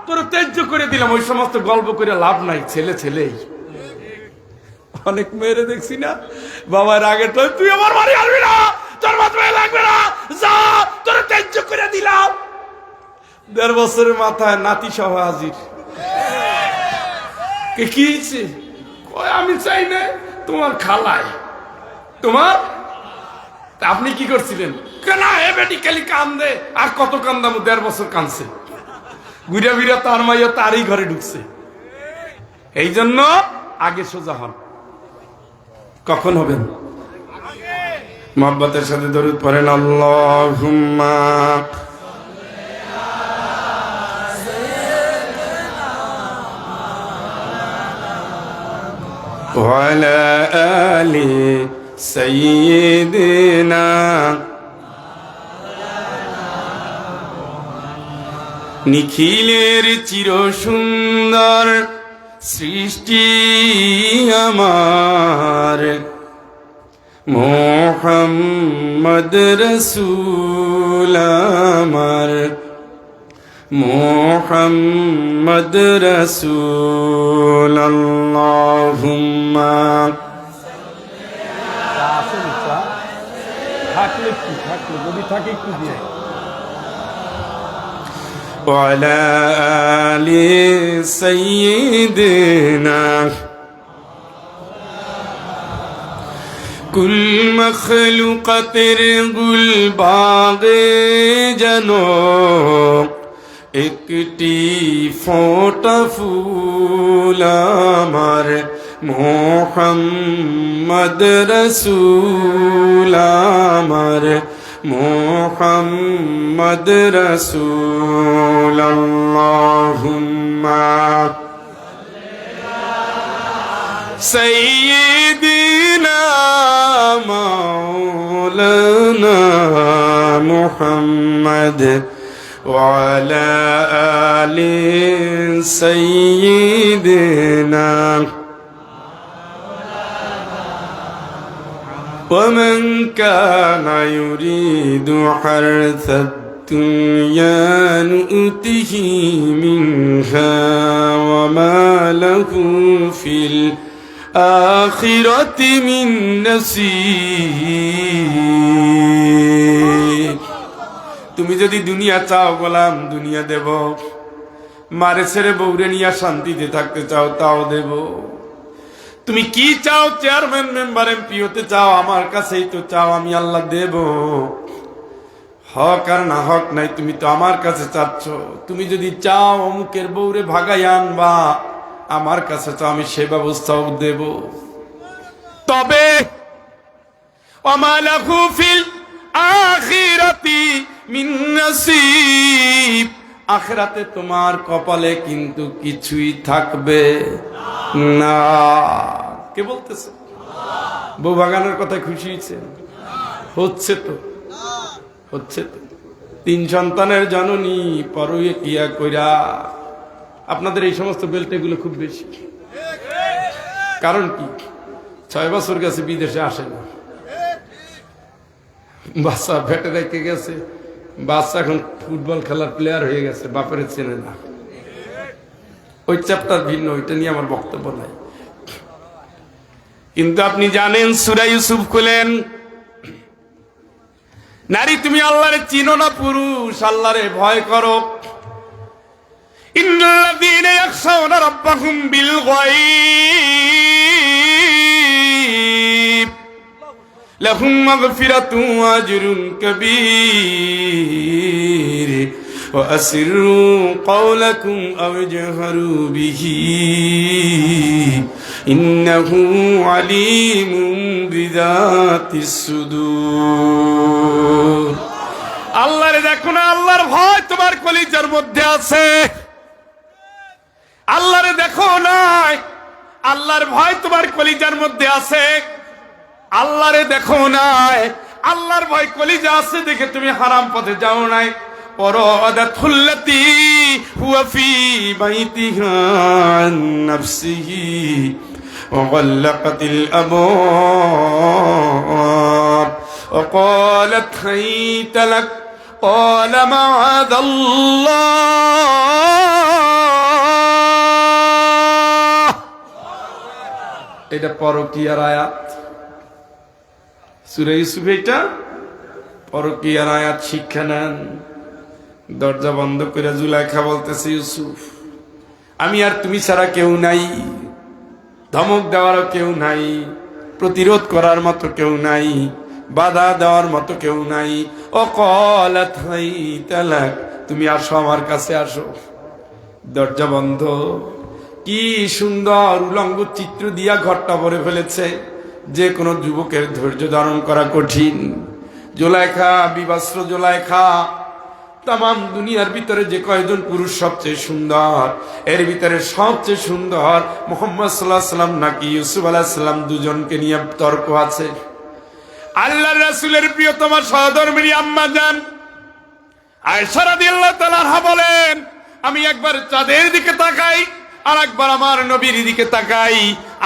তোর ত্যায্য করে দিলাম, ওই সমস্ত গল্প করে লাভ নাই। ছেলে ছেলেই অনেক মেয়েরে দেখছি না, বাবার আগে তুই আমার বাড়ি আসবি না, তোর মাথায় লাগবে না, যা তোর ত্যায্য করে দিলাম। 1.5 বছরের মাথায় নাতি সহ হাজির। কি হয়েছে? আমি চাই না, তোমার খালায় তোমার। আপনি কি করছিলেন? কেন এ বেটি খালি কান্দে, আর কত কান্দামো, 1.5 বছর কানছে, ঘুরে ফিরে তার মাইয়া তারই ঘরে ঢুকছে। এই জন্য আগে সোজা হন। কখন হবেন? মহব্বতের সাথে দরুদ পড়েন, আল্লাহুম্মা ওয়ালা আলি সাইয়্যিদিনা। নিখিলের চির সুন্দর সৃষ্টি আমার, মুহাম্মদ রাসূল আমার, মুহাম্মদ রাসূল। আল্লাহুম্মা থাকলে যদি থাকে একটু দিয়ে ওয়ালা আলি সাইয়্যিদিনা। কুল মখলুকাতের গুল বাগে যেন একটি ফোঁটা ফুল আমার, মুহাম্মদ রাসূল আমার, মুহাম্মদ রাসূল। আল্লাহুম্মা سيدنا مولانا محمد وعلى آل سيدنا ومن كان يريد حرث الدنيا نؤته منها وما له في الآخرة من نصيب তুমি যদি দুনিয়া চাও গোলাম দুনিয়া দেব, মারে ছেড়ে বউরে নিয়ে শান্তিতে থাকতে চাও তাও দেব। তুমি কি চাও? চেয়ারম্যান মেম্বার এমপি হতে চাও, আমার কাছেই তো চাও, আমি আল্লাহ দেব। হক আর না হক নাই, তুমি তো আমার কাছে চাচ্ছ। তুমি যদি চাও অমুকের বউরে ভাগাই আনবা, আমার কাছে তো আমি সে ব্যবস্থাও দেব। তবে ওমা লাহু ফিল আখিরাতি মিন নাসিব, আখিরাতে তোমার কপালে কিন্তু কিছুই থাকবে না। কে বলতেছে? বউ ভাগানোর কথা খুশি হয়েছে? হচ্ছে তো, হচ্ছে তো। 3 সন্তানের জননী পরয়ে কিয়া কইরা। আপনাদের এই সমস্ত বেল্টেগুলো খুব বেশি। কারণ কি? 6 বছর গেছে বিদেশে আসে না, বাচ্চা ভেটে রেখে গেছে, বাচ্চা এখন ফুটবল খেলার প্লেয়ার হয়ে গেছে, বাপের চেনে না। ওই চ্যাপ্টার ভিন্ন, ওইটা নিয়ে আমার বক্তব্য নাই। কিন্তু আপনি জানেন সূরা ইউসুফ খুলেন, নারী তুমি আল্লাহরে চিনো না, পুরুষ আল্লাহরে ভয় করো। ইন্নাল্লাযীনা ইয়াখশাউনা রাব্বাহুম বিল গায়ব লাহুম মাগফিরাতুন ওয়া আজরুন কাবীর ওয়া আসিররু ক্বাওলাকুম আও জাহরু বিহি ইন্নাহু আলীমুম বিযাতিস সুদূর। আল্লাহরে দেখো না, আল্লাহর ভয় তোমার কলিজার মধ্যে আছে। আল্লাহরে দেখো না, আল্লাহর ভয় তোমার কলিজার মধ্যে আছে। আল্লাহরে দেখো না, আল্লাহর ভয় কলিজা আছে দেখে তুমি হারাম পথে যাও নাই। ওয়ারাদাতুল্লাতী হুয়া ফী বাইতিহা আন নাফসিহি ওয়া গাল্লাকাতিল আবওয়াব ওয়া ক্বালাত হাইতা লাক ক্বালা মাআযাল্লাহ। এটা পরকীয়ার আয়াত, সূরা ইউসুফ। এটা পরকীয়ার আয়াত, শিক্ষা নেন। দরজা বন্ধ করে জুলাইখা বলতেছে, ইউসুফ আমি আর তুমি ছাড়া কেউ নাই, ধমক দেওয়ারও কেউ নাই, প্রতিরোধ করার মতো কেউ নাই, বাধা দেওয়ার মতো কেউ নাই। ও ক্বালাত হাইতা লাক, তুমি আসো, আমার কাছে আসো। দরজা বন্ধ। কি সুন্দর উলঙ্গ চিত্র দিয়া ঘরটা ভরে ফেলেছে, যে কোনো যুবকের ধৈর্য ধারণ করা কঠিন। জুলাইখা, বিবস্ত্র জুলাইখা। তামাম দুনিয়ার ভিতরে যে কয়জন পুরুষ সবচেয়ে সুন্দর, এর ভিতরে সবচেয়ে সুন্দর মুহাম্মদ সাল্লাল্লাহু আলাইহি সাল্লাম নাকি ইউসুফ আলাইহিস সালাম, দুজনকে নিয়ে তর্ক আছে। আল্লাহর রাসূলের প্রিয়তমা সহধর্মিণী আম্মা জান আয়েশা রাদিয়াল্লাহু তাআলা আনহা বলেন, আমি একবার চাঁদের দিকে তাকাই, আর একবার আমার নবীর দিকে তাকাই,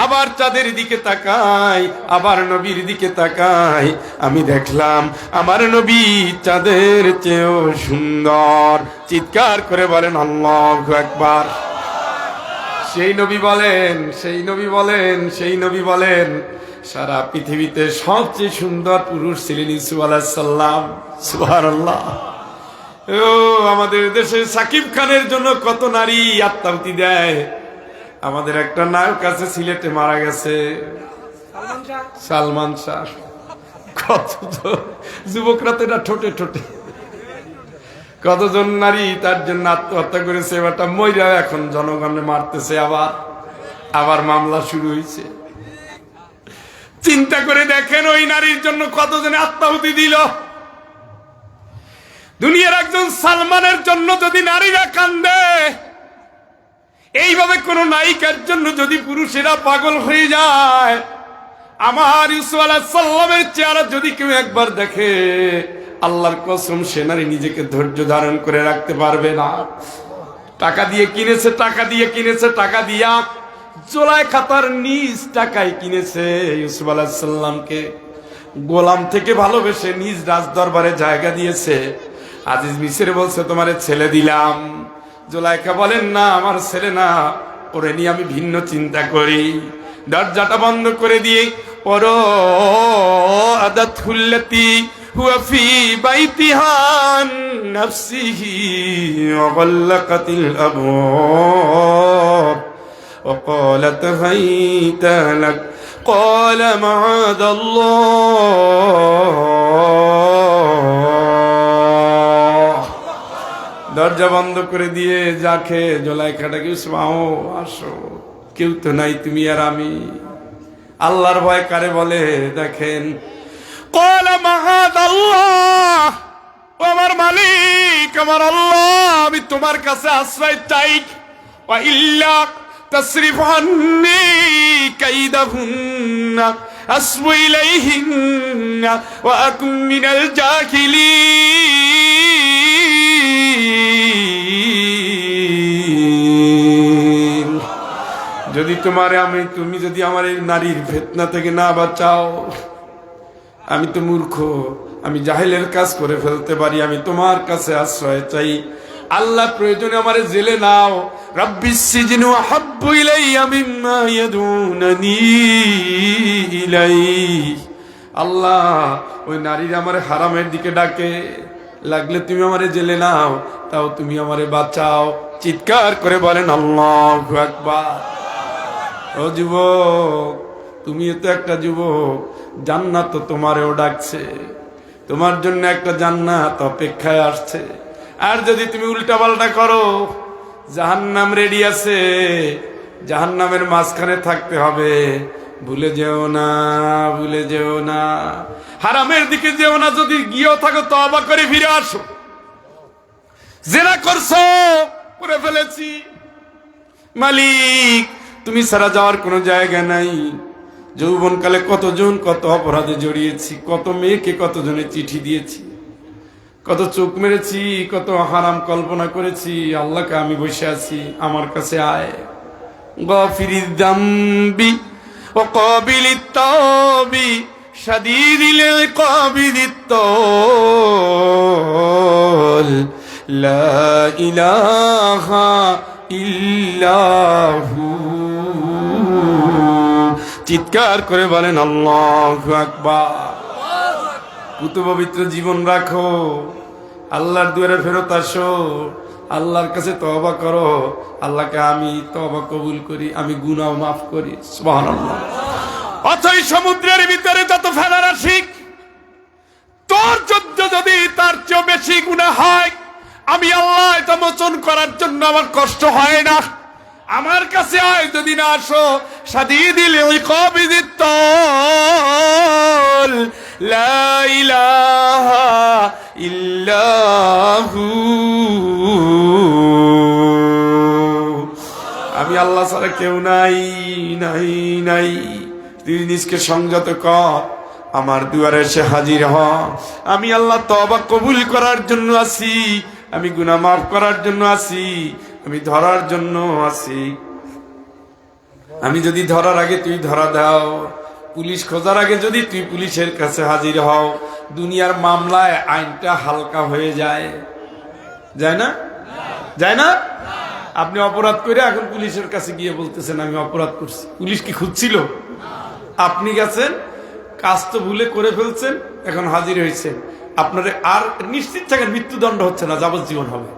আবার চাঁদের দিকে তাকাই, আবার নবীর দিকে তাকাই। আমি দেখলাম আমার নবী চাঁদের চেয়েও সুন্দর। চিৎকার করে বলেন আল্লাহু আকবার। সেই নবী বলেন, সেই নবী বলেন, সেই নবী বলেন, সারা পৃথিবীতে সবচেয়ে সুন্দর পুরুষ ছিলেন ইউসুফ আলাইহিস সালাম। সুবহানাল্লাহ। ও আমাদের দেশে সাকিব খানের জন্য কত নারী আত্মাহুতি দেয়। আমাদের একটা নায়ক আছে সিলেটে, মারা গেছে, সালমান শাহ। কত যুবকরা তো এটা ঠোঁটে ঠোঁটে, কতজন নারী তার জন্য আত্মহত্যা করেছে। এবারটা মইরা এখন জনগণে মারতেছে, আবার মামলা শুরু হয়েছে। চিন্তা করে দেখেন ওই নারীর জন্য কতজনে আত্মাহুতি দিল। দুনিয়ার একজন সালমানের জন্য যদি নারীরা কান্দে, এইভাবে কোন নায়িকার জন্য যদি পুরুষেরা পাগল হয়ে যায়, আমার ইউসুফ আলাইহিস সালামের চেহারা যদি কেউ একবার দেখে, আল্লাহর কসম সে নারী নিজেকে ধৈর্য ধারণ করে রাখতে পারবে না। টাকা দিয়ে কিনেছে, টাকা দিয়ে কিনেছে, টাকা দিয়া জুলাইখা তার নিজ টাকায় কিনেছে ইউসুফ আলাইহিস সালামকে। গোলাম থেকে ভালোবেসে নিজ রাজ দরবারে জায়গা দিয়েছে। আজিজ মিসরে বলছে তোমারে ছেলে দিলাম। জুলাইখা বলেন না, আমার ছেলে না, ওরে নিয়ে আমি ভিন্ন চিন্তা করি। দরজাটা বন্ধ করে দিয়ে ওরো আদাতুল্লাতি হুয়া ফি বাইতিহান নাফসিহি ওয়া গাল্লাকাতিল আবওয়াব ওয়া ক্বালাত হাইতা লাক قال معاذ الله। দরজা বন্ধ করে দিয়ে যাকে জুলাইখাটাকে উসমাও আসো, কেউ তো নাই, তুমি আর আমি। আল্লাহর ভয় কারে বলে দেখেন। قال معاذ الله, আমার মালিক, আমার আল্লাহ, আমি তোমার কাছে আশ্রয় চাই। ওয়া ইল্লা تصرف عني كيدهن أصب إليهن وأكن من الجاهلين। যদি তুমি যদি আমার এই নারীর ফিতনা থেকে না বাঁচাও, আমি তো মূর্খ, আমি জাহেলের কাজ করে ফেলতে পারি, আমি তোমার কাছে আশ্রয় চাই। আল্লাহ প্রয়োজনে আমারে জেলে নাও। রাব্বিস সিজনু আহাব্বু ইলাইয়া মিম্মা ইয়াদুনানি ইলাইহি। আল্লাহ, ওই নারীর আমারে হারামের দিকে ডাকে, লাগলে তুমি আমারে জেলে নাও, তাও তুমি আমারে বাঁচাও। চিৎকার করে বলেন আল্লাহু আকবার। ও যুবক, তুমিও তো একটা যুবক, জান্নাত তো তোমারেও ডাকছে, তোমার জন্য একটা জান্নাত অপেক্ষায় আসছে। আর যদি তুমি উল্টা পাল্টা করো, জাহান্নাম রেডি আছে, জাহান্নামের মাঝখানে থাকতে হবে। ভুলে যেও না, ভুলে যেও না, হারামের দিকে যেও না। যদি গিয়েও থাকো তওবা করে ফিরে আসো। জেনা করছো, করে ফেলেছি, মালিক তুমি ছাড়া যাওয়ার কোনো জায়গা নাই। যৌবনকালে কতজন কত অপরাধে জড়িয়েছি, কত মেয়েকে কতজনের চিঠি দিয়েছি, কত চোখ মেরেছি, কত হারাম কল্পনা করেছি। আল্লাহকে আমি বসে আছি, আমার কাছে আয়। গাফিরিদ দামবি ওয়া কাবিলিত তাওবি শাদীদিল ইকাবিদিত তাওল লা ইলাহা ইল্লাহু। চিৎকার করে বলেন আল্লাহু আকবার। পুত পবিত্র জীবন রাখো, আল্লাহর দুয়ারে ফেরত আসো, আল্লাহর কাছে তওবা করো। আল্লাহকে আমি তওবা কবুল করি, আমি গুনাহ মাফ করি। সুবহানাল্লাহ। অথই সমুদ্রের ভিতরে যত ফেলার আসিক, তোর যদি তার চেয়ে বেশি গুনাহ হয়, আমি আল্লাহ এটা মোচন করার জন্য আমার কষ্ট হয় না। আমার কাছে আয়, যদি না আসো, শাদীদিল ইকাবিদিত তাওল লা ইলাহা ইল্লাহু। আমি আল্লাহ ছাড়া কেউ নাই, নাই, নাই। তুই নিজকে সংযত কর, আমার দুয়ারে এসে হাজির হ। আমি আল্লাহ তওবা কবুল করার জন্য আছি, আমি গুনাহ মাফ করার জন্য আছি, আমি ধরার জন্য আছি। আমি যদি ধরার আগে তুই ধরা দাও, পুলিশ খোঁজার আগে যদি তুই পুলিশের কাছে হাজির হও, দুনিয়ার মামলায় আইনটা হালকা হয়ে যায়, যায় না? যায় না? আপনি অপরাধ করে এখন পুলিশের কাছে গিয়ে বলতেছেন আমি অপরাধ করছি, পুলিশ কি খুঁজছিল? আপনি গেছেন, কাজ তো ভুলে করে ফেলছেন, এখন হাজির হয়েছেন। আপনার আর নিশ্চিত থাকেন মৃত্যুদণ্ড হচ্ছে না, যাবজ্জীবন হবে।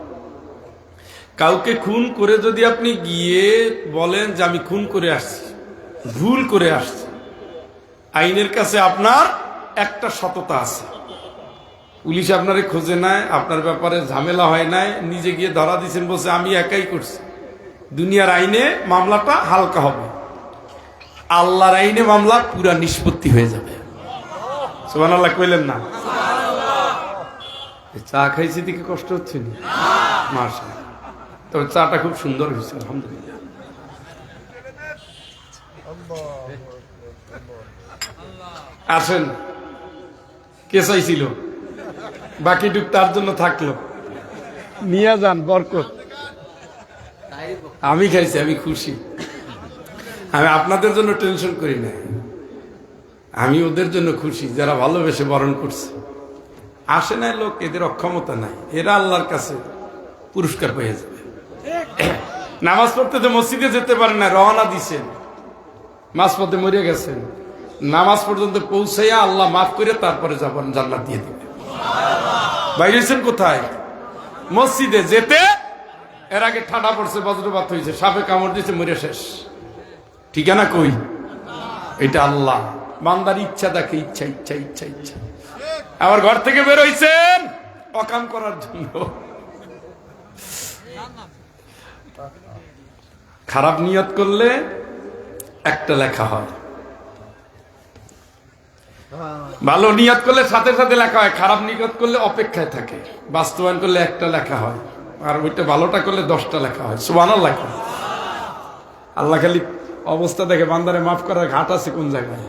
কাউকে খুন করে যদি আপনি গিয়ে বলেন যে আমি খুন করে আসছি, ভুল করে আসছি, আইনের কাছে আপনার একটা সততা আছে। পুলিশ আপনারে খোঁজে নাই, আপনার ব্যাপারে ঝামেলা হয় নাই, নিজে গিয়ে ধরা দিচ্ছেন, বলছে আমি একাই করছি। দুনিয়ার আইনে মামলাটা হালকা হবে, আল্লাহর আইনে মামলা পুরা নিষ্পত্তি হয়ে যাবে। সুবহানাল্লাহ কইলেন না? চা খাইছি দিকে কষ্ট হচ্ছে না? মাশাআল্লাহ, তবে চাটা খুব সুন্দর হয়েছে, আলহামদুলিল্লাহ। আসেন, কে চাইছিল? বাকিটুক তার জন্য থাকলো, নিয়ে যান বরকত। আমি খাইছি, আমি খুশি। আমি আপনাদের জন্য টেনশন করি না, আমি ওদের জন্য খুশি যারা ভালোবেসে বরণ করছে। আসে না লোক, এদের অক্ষমতা নাই, এরা আল্লাহর কাছে পুরস্কার পেয়ে যাবে। নামাজ পড়তে তো মসজিদে যেতে পারেন না, রওনা দিছেন, মাঝপথে মরে গেছেন, নামাজ পর্যন্ত পৌঁছাইয়া আল্লাহ মাফ করে তারপরে যাবেন, জান্নাত দিয়ে দিবে। বাইরেছেন কোথায়? মসজিদে যেতে এর আগে ঠাডা পড়ছে, বজ্রপাত হয়েছে, সাপে কামড় দিয়েছে, মরে শেষ। ঠিকানা কই? এটা আল্লাহ বান্দার ইচ্ছা দেখে, ইচ্ছা ইচ্ছা ইচ্ছা ইচ্ছা। আবার ঘর থেকে বের হইছেন অকাম করার জন্য। খারাপ নিয়ত করলে একটা লেখা হয়, ভালো নিয়ত করলে সাথে সাথে লেখা হয়, খারাপ নিয়ত করলে অপেক্ষায় থাকে, বাস্তবায়ন করলে একটা লেখা হয়, আর ওইটা ভালোটা করলে 10টা লেখা হয়। সুবহানাল্লাহ। আল্লাহ খালি অবস্থা দেখে, বান্দারে মাফ করার ঘাট আছে কোন জায়গায়,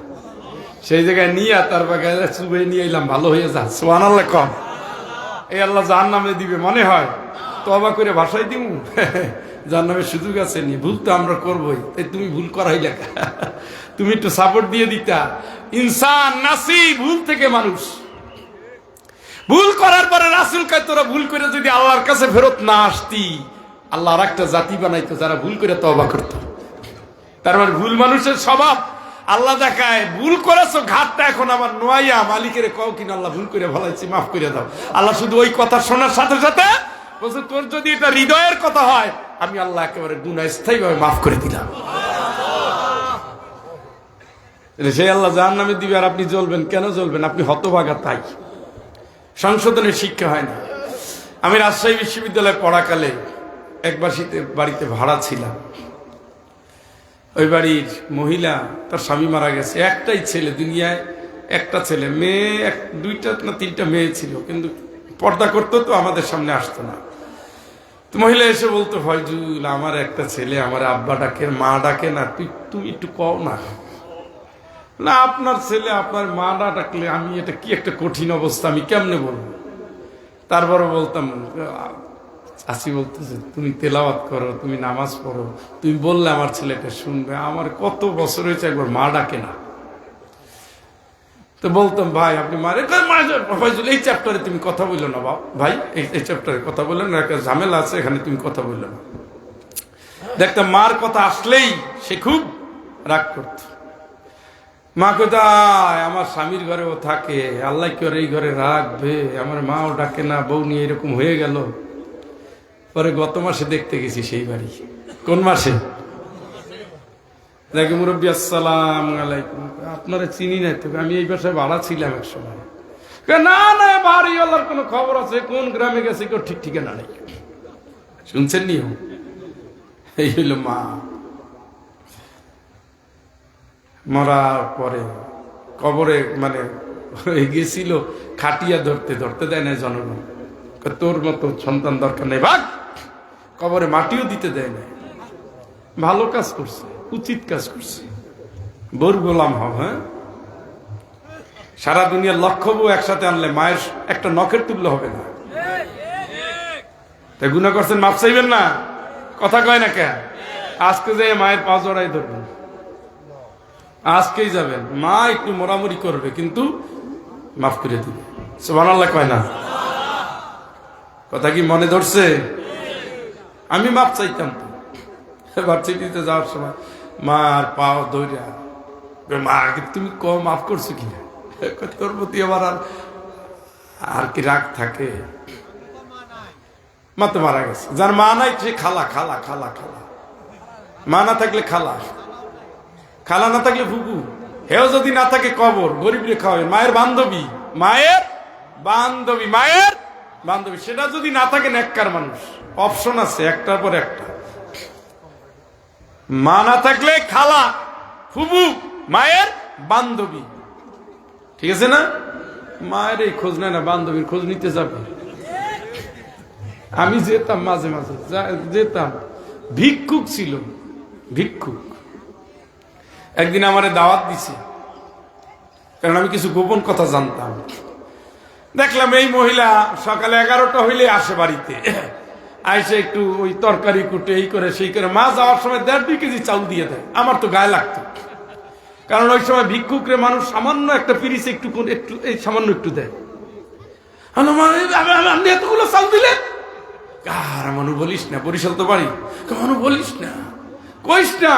সেই জায়গায় নিয়ে তার বাগায় চুবে নিয়ে এলাম, ভালো হয়ে যা। সুবহানাল্লাহ কম। এই আল্লাহ জাহান্নামে দিবে মনে হয়, তওবা করে ভাষায় দিব, জাহান্নামের সুযোগ আছে নি, ভুল তো আমরা করবোই, তাই তুমি ভুল করাই লেখা, তুমি একটু সাপোর্ট দিয়ে দিতা। ইনসান নাসি, ভুল থেকে মানুষ। ভুল করার পরে রাসূল কয় তোরা ভুল করে যদি আল্লাহর কাছে ফেরত না আসতি, আল্লাহ আর একটা জাতি বানাইতো যারা ভুল করে তওবা করতো। তার মানে ভুল মানুষের স্বভাব আল্লাহ দেখায়, ভুল করেছো, ঘাটটা এখন আমার নোয়াইয়া মালিকের কও কিনা আল্লাহ ভুল করে ভালাইছি, মাফ করে দাও। আল্লাহ শুধু ওই কথা শোনার সাথে সাথে বলছে তোর যদি এটা হৃদয়ের কথা হয়, আমি আল্লাহ একেবারে গুনাহ স্থায়ীভাবে মাফ করে দিলাম। সেই আল্লাহ জাহান্নামে দিবে, আর আপনি জ্বলবেন। কেন জ্বলবেন? আপনি হতভাগা তাই। সংশোধনের শিক্ষা হয় না। আমি রাজশাহী বিশ্ববিদ্যালয়ে পড়াকালে একবার শীতের বাড়িতে ভাড়া ছিলাম। ওই বাড়ির মহিলা, তার স্বামী মারা গেছে, একটাই ছেলে দুনিয়ায়, একটা ছেলে, মেয়ে 2টা না 3টা মেয়ে ছিল, কিন্তু পর্দা করতো তো আমাদের সামনে আসতো না। তো মহিলা এসে বলতো, ফয়জুল আমার একটা ছেলে আমার আব্বা ডাকে, মা ডাকে না, তুমি একটু কও না। না আপনার ছেলে আপনার মা না ডাকলে আমি, এটা কি একটা কঠিন অবস্থা, আমি কেমনে বলবো? তারপরে বলতাম, আসি বলতেছে তুমি তেলাওয়াত করো, তুমি নামাজ পড়ো, তুমি বললে আমার ছেলেটা শুনবে। আমার কত বছর হয়েছে একবার মা ডাকে না। তো বলতাম ভাই আপনি মারে এই চ্যাপ্টারে তুমি কথা বললো না ভাই, এই চ্যাপ্টারে কথা বললো না, একটা ঝামেলা আছে এখানে, তুমি কথা বললো না। দেখতাম মার কথা আসলেই সে খুব রাগ করত। মা কোথায়? আমার স্বামীর ঘরে ও থাকে, আল্লাহ কি ওর এই ঘরে রাখবে? আমার মাও ডাকে না, বউ নিয়ে এরকম হয়ে গেল। পরে গত মাসে দেখতে গেছি সেই বাড়ি। কোন মাসে? দেখি মুরব্বী আসসালাম আলাইকুম, আপনারা চিনি না তো, আমি এই বাসায় ভাড়া ছিলাম এক সময়। না না বাড়িওয়ালার কোনো খবর আছে, কোন গ্রামে গেছে কেউ ঠিক ঠিকানা নেই। শুনছেন নি? এই হইল মা। মরার পরে কবরে মানে গেছিল, খাটিয়া ধরতে ধরতে দেয় না জনগণ, তোর মতো সন্তান দরকার নেই, ভাগ। কবরে মাটিও দিতে দেয় না। ভালো কাজ করছে, উচিত কাজ করছে। বোর গোলাম হও। হ্যাঁ, সারা দুনিয়ার লক্ষ বউ একসাথে আনলে মায়ের একটা নখের তুল্য হবে না। তাই গুনাহ করছেন, মাপ চাইবেন না? কথা কয় না কেন? আজকে যে মায়ের পা জড়াই ধরবেন, আজকেই যাবেন, মা একটু মোড়ামুড়ি করবে কিন্তু মাফ করে দিবে। সুবহানাল্লাহ কয় না? কথা কি মনে ধরছে? আমি মাপ চাইতাম তো, ভার্সিটিতে যাওয়ার সময় মার পাও ধরিয়া, মা তুমি মাফ করছো কিনা? তোর প্রতি আবার আর কি রাগ থাকে? মা তো মারা গেছে, যার মা নাই সে খালা খালা খালা খালা, মা না থাকলে খালা, খালা না থাকলে ফুপু, হেও যদি না থাকে কবর, গরিব রে খাওয়াবে। মায়ের বান্ধবী, মায়ের বান্ধবী, মায়ের বান্ধবী, সেটা যদি না থাকে নেককার মানুষ। অপশন আছে একটার পর একটা। মা না থাকলে খালা, ফুপু, মায়ের বান্ধবী, ঠিক আছে না? মায়ের এই খোঁজ নেয় না, বান্ধবীর খোঁজ নিতে যাবে। আমি যেতাম মাঝে মাঝে, যেতাম। ভিক্ষুক ছিল, ভিক্ষুক। একদিন আমারে দাওয়াত দিছে, কারণ আমি কিছু গোপন কথা জানতাম। দেখলাম এই মহিলা সকালে 11টা হইলে আসে বাড়িতে, আইসে একটু ওই তরকারি কুটে এই করে সেই করে, মা যাওয়ার সময় 1.5-2 কেজি চাউল দিয়ে দেয়। আমার তো গায়ে লাগতো, কারণ ওই সময় ভিক্ষুকরে মানুষ সামান্য একটা পিরিচে একটু একটু এই সামান্য একটু দেয়। আপনি এতগুলো চাল দিলেন? আর মানু বলিস না, বরিশাল তো বাড়ি, মানু বলিস না, কইস না।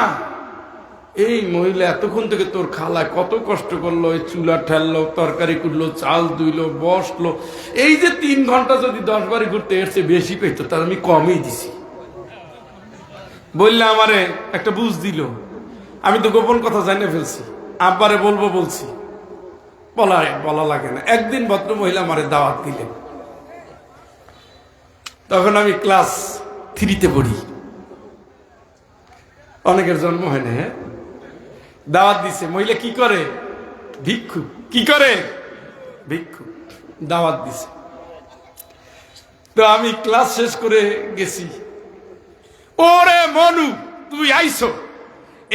এই মহিলা এতক্ষণ থেকে তোর খালা কত কষ্ট করলো, এই চুলা ঠেললো, তরকারি কুটলো, চাল ধুইলো, বসলো, এই যে 3 ঘন্টা যদি 10 বাড়ি ঘুরতে এসছে বেশি পেত, তার আমি কমই দিছি। বললে আমারে একটা বুঝ দিল, আমি তো গোপন কথা জানিয়ে ফেলছি, আব্বারে বলবো বলছি, বলা লাগে না। একদিন ভদ্র মহিলা আমারে দাওয়াত দিলেন, তখন আমি ক্লাস 3-তে পড়ি, অনেকের জন্ম হয় না। হ্যাঁ, দাওয়াত দিছে। মহিলা কি করে? ভিক্ষু। কি করে? ভিক্ষু। দাওয়াত দিছে। তো আমি ক্লাস শেষ করে গেছি। ওরে মনু, তুই আইছো,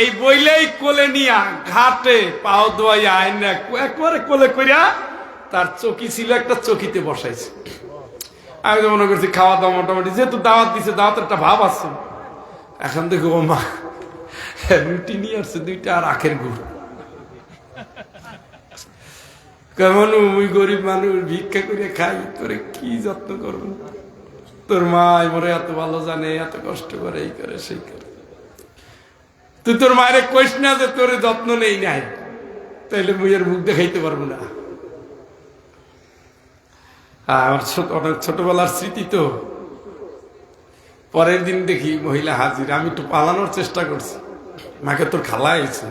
এই বইলেই কোলে নিয়া ঘাটে পাও দোয়াই আইন একবারে কোলে করিয়া, তার চকি ছিল একটা, চকিতে বসাইছে। আমি তো মনে করছি খাওয়া দাওয়া মোটামুটি, যেহেতু দাওয়াত দিছে, দাওয়াতের একটা ভাব আছে। এখন দেখো ও মা রুটি নিয়ে আসছে 2টা আর আখের গুড়। কেমন ওই গরিব মানুষ ভিক্ষা করে খাই, তোরে কি যত্ন করবো? তোর মা মরে এত ভালো জানে, এত কষ্ট করে, এই করে সেই করে। তুই তোর মায়ের কইস না যে তোর যত্ন নেই নাই, তাইলে বইয়ের মুখ দেখাইতে পারবো না। আমার অনেক ছোটবেলার স্মৃতি তো। পরের দিন দেখি মহিলা হাজির, আমি একটু পালানোর চেষ্টা করছি, মাকে তোর খালা আইছে।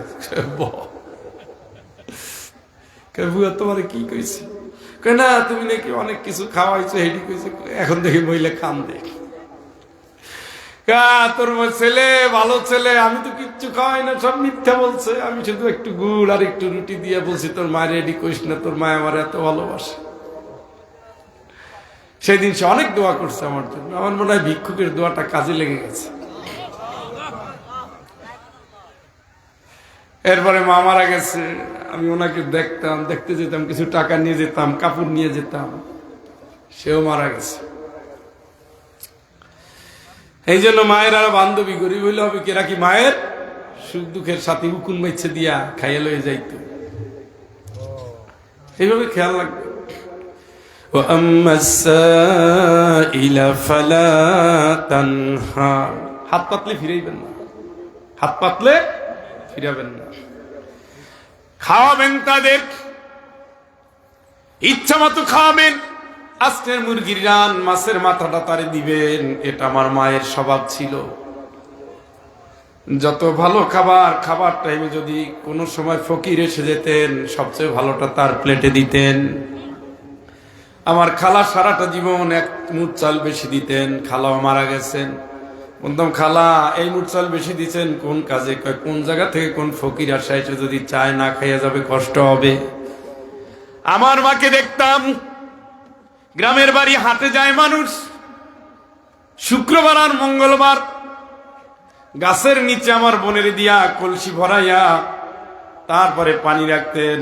বুয়া তোমার কি কইছে? না তুমি নাকি অনেক কিছু খাওয়াইছো, হেডি কইছে। এখন দেখি মহিলা কান্দে, তোর ছেলে ভালো ছেলে, আমি তো কিচ্ছু খাওয়াই না, সব মিথ্যা বলছে, আমি শুধু একটু গুড় আর একটু রুটি দিয়ে বলছি তোর মায়ের রেডি করিস না, তোর মা আমার এত ভালোবাসে। সেদিন সে অনেক দোয়া করছে আমার জন্য। আমার মনে হয় ভিক্ষুকের দোয়াটা কাজে লেগে গেছে। এরপরে মা মারা গেছে, আমি ওনাকে দেখতাম, দেখতে যেতাম, কিছু টাকা নিয়ে যেতাম, কাপড় নিয়ে যেতাম, সেও মারা গেছে। এই জন্য মায়ের আর বান্ধবী গরিব হইলে হবে কি, রাখি মায়ের সুখ দুঃখের সাথে উকুন মাইছে দিয়া খাইয়ে লয়ে যাইত। এইভাবে খেয়াল রাখবে। হাত পাতলে ফিরাইবেন না, হাত পাতলে ফিরাবেন না। খাওয়াবেন তাদের, ইচ্ছা মতো খাওয়াবেন। আজকের মুরগির রান, মাছের মাথাটা তারে দিবেন, এটা আমার মায়ের স্বভাব ছিল। যত ভালো খাবার টাইমে যদি কোনো সময় ফকির এসে যেতেন, সবচেয়ে ভালোটা তার প্লেটে দিতেন। আমার খালা সারাটা জীবন 1 মুঠ চাল বেশি দিতেন। খালাও মারা গেছেন, বলতাম খালা এই মুঠ চাল বেশি দিচ্ছেন কোন কাজে? কোন জায়গা থেকে কোন ফকির আসা এসে যদি চায় না খাইয়া যাবে, কষ্ট হবে। আমার মাকে দেখতাম, গ্রামের বাড়ি হাটে যায় মানুষ, শুক্রবার আর মঙ্গলবার গাছের নিচে আমার বোনের দিয়া কলসি ভরাইয়া তারপরে পানি রাখতেন,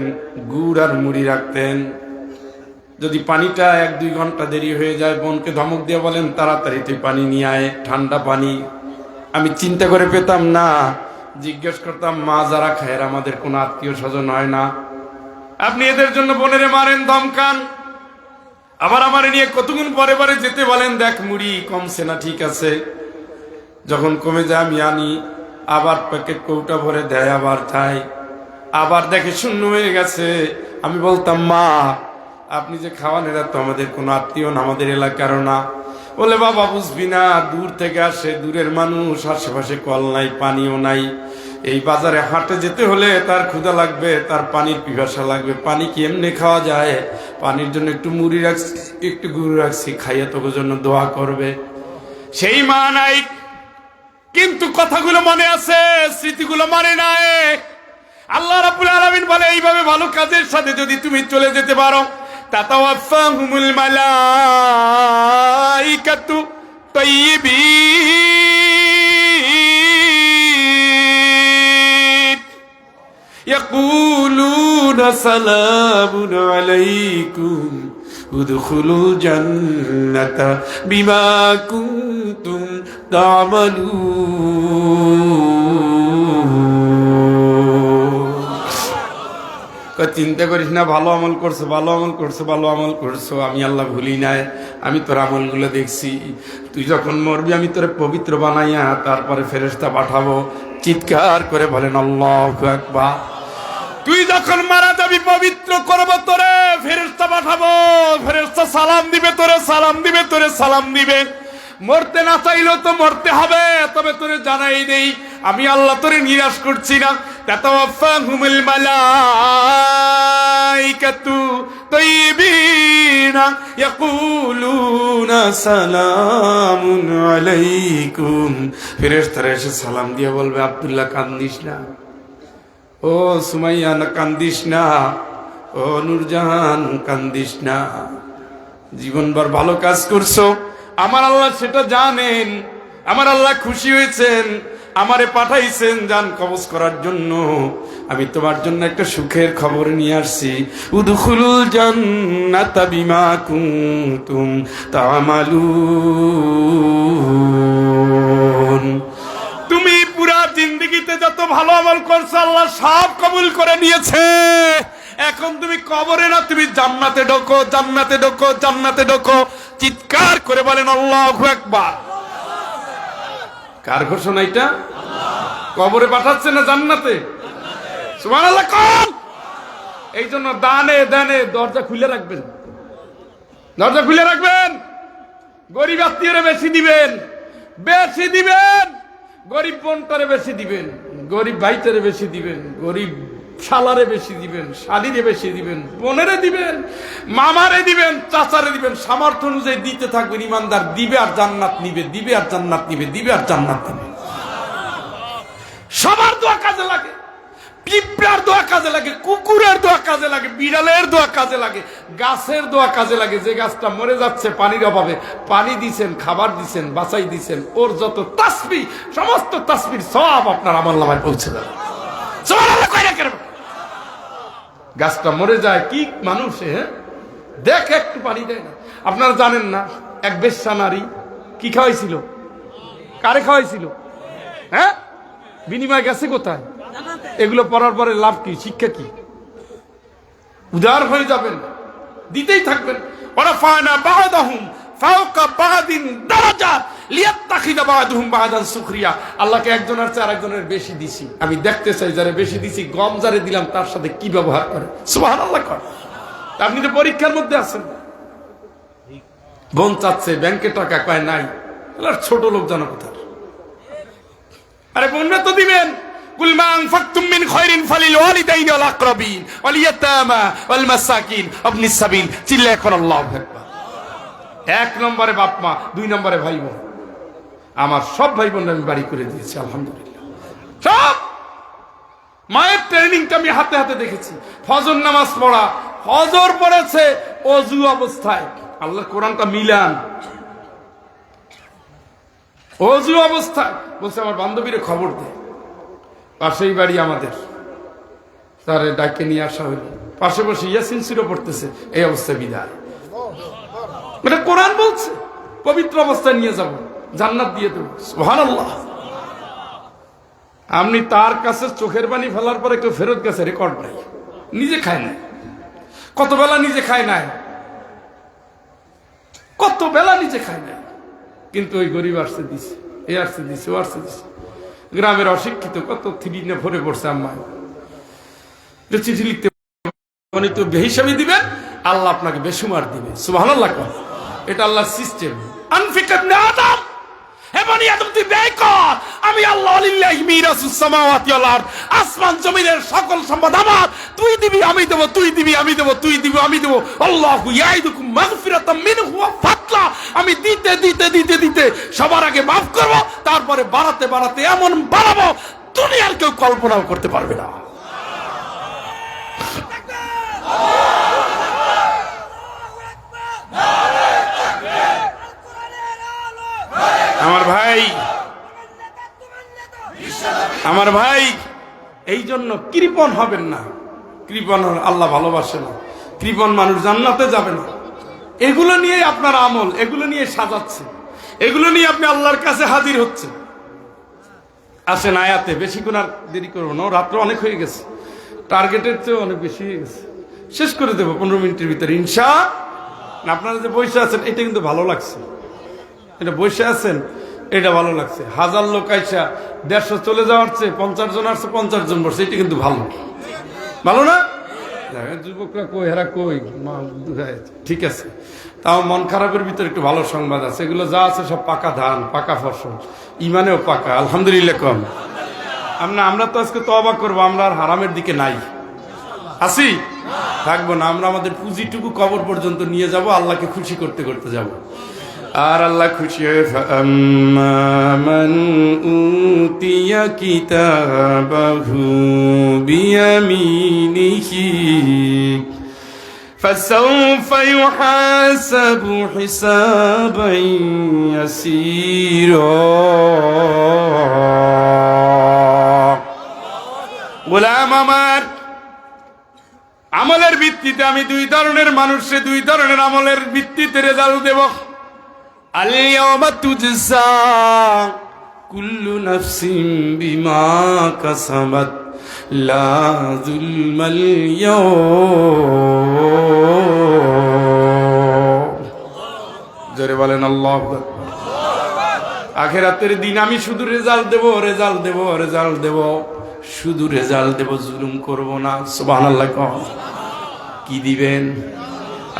গুড় আর মুড়ি রাখতেন। যদি পানিটা 1-2 ঘন্টা দেরি হয়ে যায়, বোনকে ধমক দিয়ে বলেন তাড়াতাড়ি তুই পানি নিয়ে আয়, ঠান্ডা পানি। আমি চিন্তা করে পেতাম না, জিজ্ঞেস করতাম মা যারা খায় আমাদের কোনো আত্মীয় স্বজন হয় না, আপনি এদের জন্য বোনেরে মারেন, ধমকান, আবার আমার নিয়ে কতক্ষণ পরে পরে যেতে বলেন, দেখ মুড়ি কমছে না, ঠিক আছে। যখন কমে যায় আমি আনি, আবার প্যাকেট কৌটা ভরে দেয়, আবার খাই, আবার দেখে শূন্য হয়ে গেছে। আমি বলতাম মা আপনি যে খাওয়ান এরা তো আমাদের কোনো আত্মীয় না, আমাদের এলাকারও না। বলে বাবা বুঝবি না, দূর থেকে আসে, দূরের মানুষ, আশেপাশে কল নাই, পানিও নাই। এই বাজারে হাটে যেতে হলে তার ক্ষুধা লাগবে, তার পানির পিপাসা লাগবে, পানি কি এমনি খাওয়া যায়? পানির জন্য একটু মুড়ি রাখছি, একটু গুড় রাখছি, খাইয়া তোর জন্য দোয়া করবে। সেই মা নাই, কিন্তু কথাগুলো মনে আছে, স্মৃতিগুলো মনে নাই। আল্লাহ রাব্বুল আলামিন বলে এইভাবে ভালো কাজের সাথে যদি তুমি চলে যেতে পারো, তাতাওয়াফাহুমুল মালাইকাতু তাইয়্যিবিন, ইয়াকুলুনা সালামুন আলাইকুম উদখুলুল জান্নাতা বিমা কুনতুম তা'মালুন। চিন্তা করিস না, ভালো আমল করছো, ভালো আমল করছো, ভালো আমল করছো, আমি আল্লাহ ভুলি নাই, আমি তোর আমলগুলো দেখছি। তুই যখন মরবি আমি তোরে পবিত্র বানাইয়া তারপরে ফেরেশতা পাঠাবো। চিৎকার করে বলেন আল্লাহু আকবার। তুই যখন মারা যাবি পবিত্র করব তোরে, ফেরেশতা পাঠাবো, ফেরেশতা সালাম দিবে তোরে, সালাম দিবে তোরে, সালাম দিবে। মরতে না চাইলেও তো মরতে হবে, তবে তোরে জানাই দেই আমি আল্লাহ তোরে নিরাশ করছি না। তাতাওয়াফাহুমুল মালাইকাতু তাইয়িবিনা ইয়াকুলুনা সালামুন আলাইকুম। ফেরেশতারা এসে সালাম দিয়ে বলবে, আব্দুল্লাহ কান্দিস না, ও সুমাইয়া না কান্দিস না, ও নূরজাহান কান্দিস না, জীবনভর ভালো কাজ করছো, আমার আল্লাহ সেটা জানেন। আমার আল্লাহ খুশি হয়েছেন, আমারে পাঠাইছেন জান কবজ করার জন্য। আমি তোমার জন্য একটা সুখের খবর নিয়ে আসছি। উদখুলুল জান্নাতা বিমা কুনতুম তা'মালুন। তুমি পুরা জিন্দেগিতে যত ভালো আমল করছো আল্লাহ সব কবুল করে নিয়েছে। এখন তুমি কবরে না, তুমি জান্নাতে ঢোকো, জান্নাতে ঢোকো, জান্নাতে ঢোকো। চিৎকার করে বলেন আল্লাহু আকবার। কার ঘোষণা এটা? কবরে পাঠাচ্ছে না জান্নাতে? সুবহানাল্লাহ কোন? এই জন্য দানে দানে দরজা খুলে রাখবেন, দরজা খুলে রাখবেন। গরিব আত্মীয়রে বেশি দিবেন, বেশি দিবেন। গরিব বোনটারে বেশি দিবেন, গরিব ভাইটারে বেশি দিবেন, গরিব শালারে বেশি দিবেন, শালিরে বেশি দিবেন, বোনেরে দিবেন, মামারে দিবেন, চাচারে দিবেন। সামর্থ্য অনুযায়ী দিতে থাকবেন। ইমানদার দিবে আর জান্নাত নিবে, দিবে আর জান্নাত নিবে, দিবে আর জান্নাত নিবে। সবার দোয়া কাজে লাগে। পিঁপড়ার দোয়া কাজে লাগে, কুকুরের দোয়া কাজে লাগে, বিড়ালের দোয়া কাজে লাগে, গাছের দোয়া কাজে লাগে। যে গাছটা মরে যাচ্ছে পানির অভাবে, পানি দিছেন, খাবার দিছেন, বাঁচাই দিছেন, ওর যত তাসবিহ, সমস্ত তাসবির সব আপনার আমলনামায় পৌঁছে যাবে। সুবহানাল্লাহ কয় না কেন? গাছটা মরে যায়, কি মানুষ দেখে একটু পানি দেয় না। আপনারা জানেন না, এক বেশ্যা নারী কি খাওয়াইছিল? কারে খাওয়াইছিল? হ্যাঁ, বিনিময় গেছে কোথায়? এগুলো পড়ার পরে লাভ কি? শিক্ষা কি? উদার হয়ে যাবেন, দিতেই থাকবেন। ওয়ারাফা'না বা'দাহুম ফাওকা বা'দিন দারাজাত লিয়াত্তাখিযা বা'দুহুম বা'দান সুখরিয়া। আল্লাহকে একজনের চেয়ে আরেকজনের বেশি দিছি। আমি দেখতে চাই যারে বেশি দিছি, গম যারে দিলাম তার সাথে কি ব্যবহার করে। সুবহানাল্লাহ কর। আপনি তো পরীক্ষার মধ্যে আছেন। বোন চাচ্ছে ব্যাংকে টাকা, কয় নাই। ছোট লোক জানো কোথায়? আরে বোনরা তো দিবেন। কুল মা আনফাকতুম মিন খায়রিন ফালিল ওয়ালিদাইনি ওয়াল আকরাবিন ওয়াল ইয়াতামা ওয়াল মাসাকিন ওয়াবনিস সাবিল। চিল্লায় কর আল্লাহু আকবার। এক নম্বরে বাপ মা, দুই নম্বরে ভাই বোন। আমার সব ভাই বোন আমি বাড়ি করে দিয়েছি আলহামদুলিল্লাহ। সব মায়ের ট্রেনিংটা আমি হাতে হাতে দেখেছি। ফজর নামাজ পড়া, ফজর পড়েছে ওযু অবস্থায়। আল্লাহর কোরআনটা মিলান। ওযু অবস্থায় বলছে আমার বান্ধবীরে খবর দে, পাশেই বাড়ি আমাদের, তারে ডাকে নিয়ে আসা হইল। পাশে বসে ইয়াসিন সূরা পড়তেছে, এই অবস্থায় বিদায়। এটা কোরআন বলছে পবিত্র অবস্থায় নিয়ে যাব, জান্নাত দিয়ে দেব। সুবহানাল্লাহ। আপনি তার কাছে চোখের পানি ফেলার পরে কেউ ফেরত গেছে রেকর্ড নাই, নিজে খায় নাই। কত বেলা নিজে খায় নাই, কত বেলা নিজে খায় নাই, কিন্তু ওই গরিব আসছে দিছে, এ আসছে দিছে, ও আসছে দিছে। গ্রামের অশিক্ষিত কত থ্রিনে ভরে পড়ছে। আম্মা চিঠি লিখতে মানে তো বেহিসাবি দিবেন, আল্লাহ আপনাকে বেসুমার দিবে। সুবহানাল্লাহ। এটা আল্লাহর সিস্টেম। আনফিক ইবনে আদম, হে বনি আদম তুই ব্যয় কর, আমি আল্লাহ লিল্লাহি মিরাসুস সামাওয়াতি ওয়াল আরদ, আসমান জমিনের সকল সম্পদ আমার, তুই দিবি আমি দেব, তুই দিবি আমি দেব, তুই দিবি আমি দেব। আল্লাহু ইয়াইদুকুম মাগফিরাতাম মিনহু ওয়া ফাতলা। আমি দিতে দিতে দিতে দিতে সবার আগে মাফ করব, তারপরে বাড়াতে বাড়াতে এমন বাড়াবো দুনিয়ার কেউ কল্পনাও করতে পারবে না। আমার ভাই, আমার ভাই, এই জন্য কৃপণ হবেন না। কৃপণ আল্লাহ ভালোবাসে না, কৃপণ মানুষ জান্নাতে যাবে না। এগুলো নিয়ে আপনার আমল, এগুলো নিয়ে সাজাচ্ছে, এগুলো নিয়ে আপনি আল্লাহর কাছে হাজির হচ্ছেন। আসেন আয়াতে, বেশিক্ষণ আর দেরি করবো না, রাত্র অনেক হয়ে গেছে, টার্গেটের চেয়ে অনেক বেশি হয়ে গেছে, শেষ করে দেবো 15 মিনিটের ভিতরে ইনশা। আপনারা যে বসে আছেন এটা কিন্তু ভালো লাগছে, এটা বসে আছেন এটা ভালো লাগছে। 1000 লোক আইসা 150 চলে যাওয়ার চেয়ে 50 জন আসছে, 50 জন বসছে, এটা কিন্তু ভালো, ভালো না? যুবকরা কই, হেরা কই, ঠিক আছে। তাও মন খারাপের ভিতরে একটু ভালো সংবাদ আছে, এগুলো যা আছে সব পাকা ধান, পাকা ফসল, ইমানেও পাকা, আলহামদুলিল্লাহ। কম আমরা তো আজকে তওবা করবো, আমরা আর হারামের দিকে নাই, আসি থাকবো না। আমরা আমাদের পুঁজিটুকু কবর পর্যন্ত নিয়ে যাব, আল্লাহকে খুশি করতে করতে যাব। আর আল্লাহ খুশি হয়ে মান উতিয়া কিতাবাহু বিয়ামিনিহি ফাসাউফা ইউহাসাবু হিসাবান ইয়াসীরা। গোলাম আমার, আমলের ভিত্তিতে আমি 2 ধরনের মানুষে 2 ধরনের আমলের ভিত্তিতে রেজাল্ট দেব। আল-ইয়াওমা তুজজা কুল্লু নাফসিন বিমা কাসাবাত লা যুলমাল ইয়াওম। জোরে বলেন আল্লাহু আকবার। আখিরাতের দিন আমি শুধু রেজাল্ট দেব, রেজাল্ট দেব, রেজাল্ট দেব, শুধু রেজাল্ট দেব, জুলুম করব না। সুবহানাল্লাহ। কি দিবেন?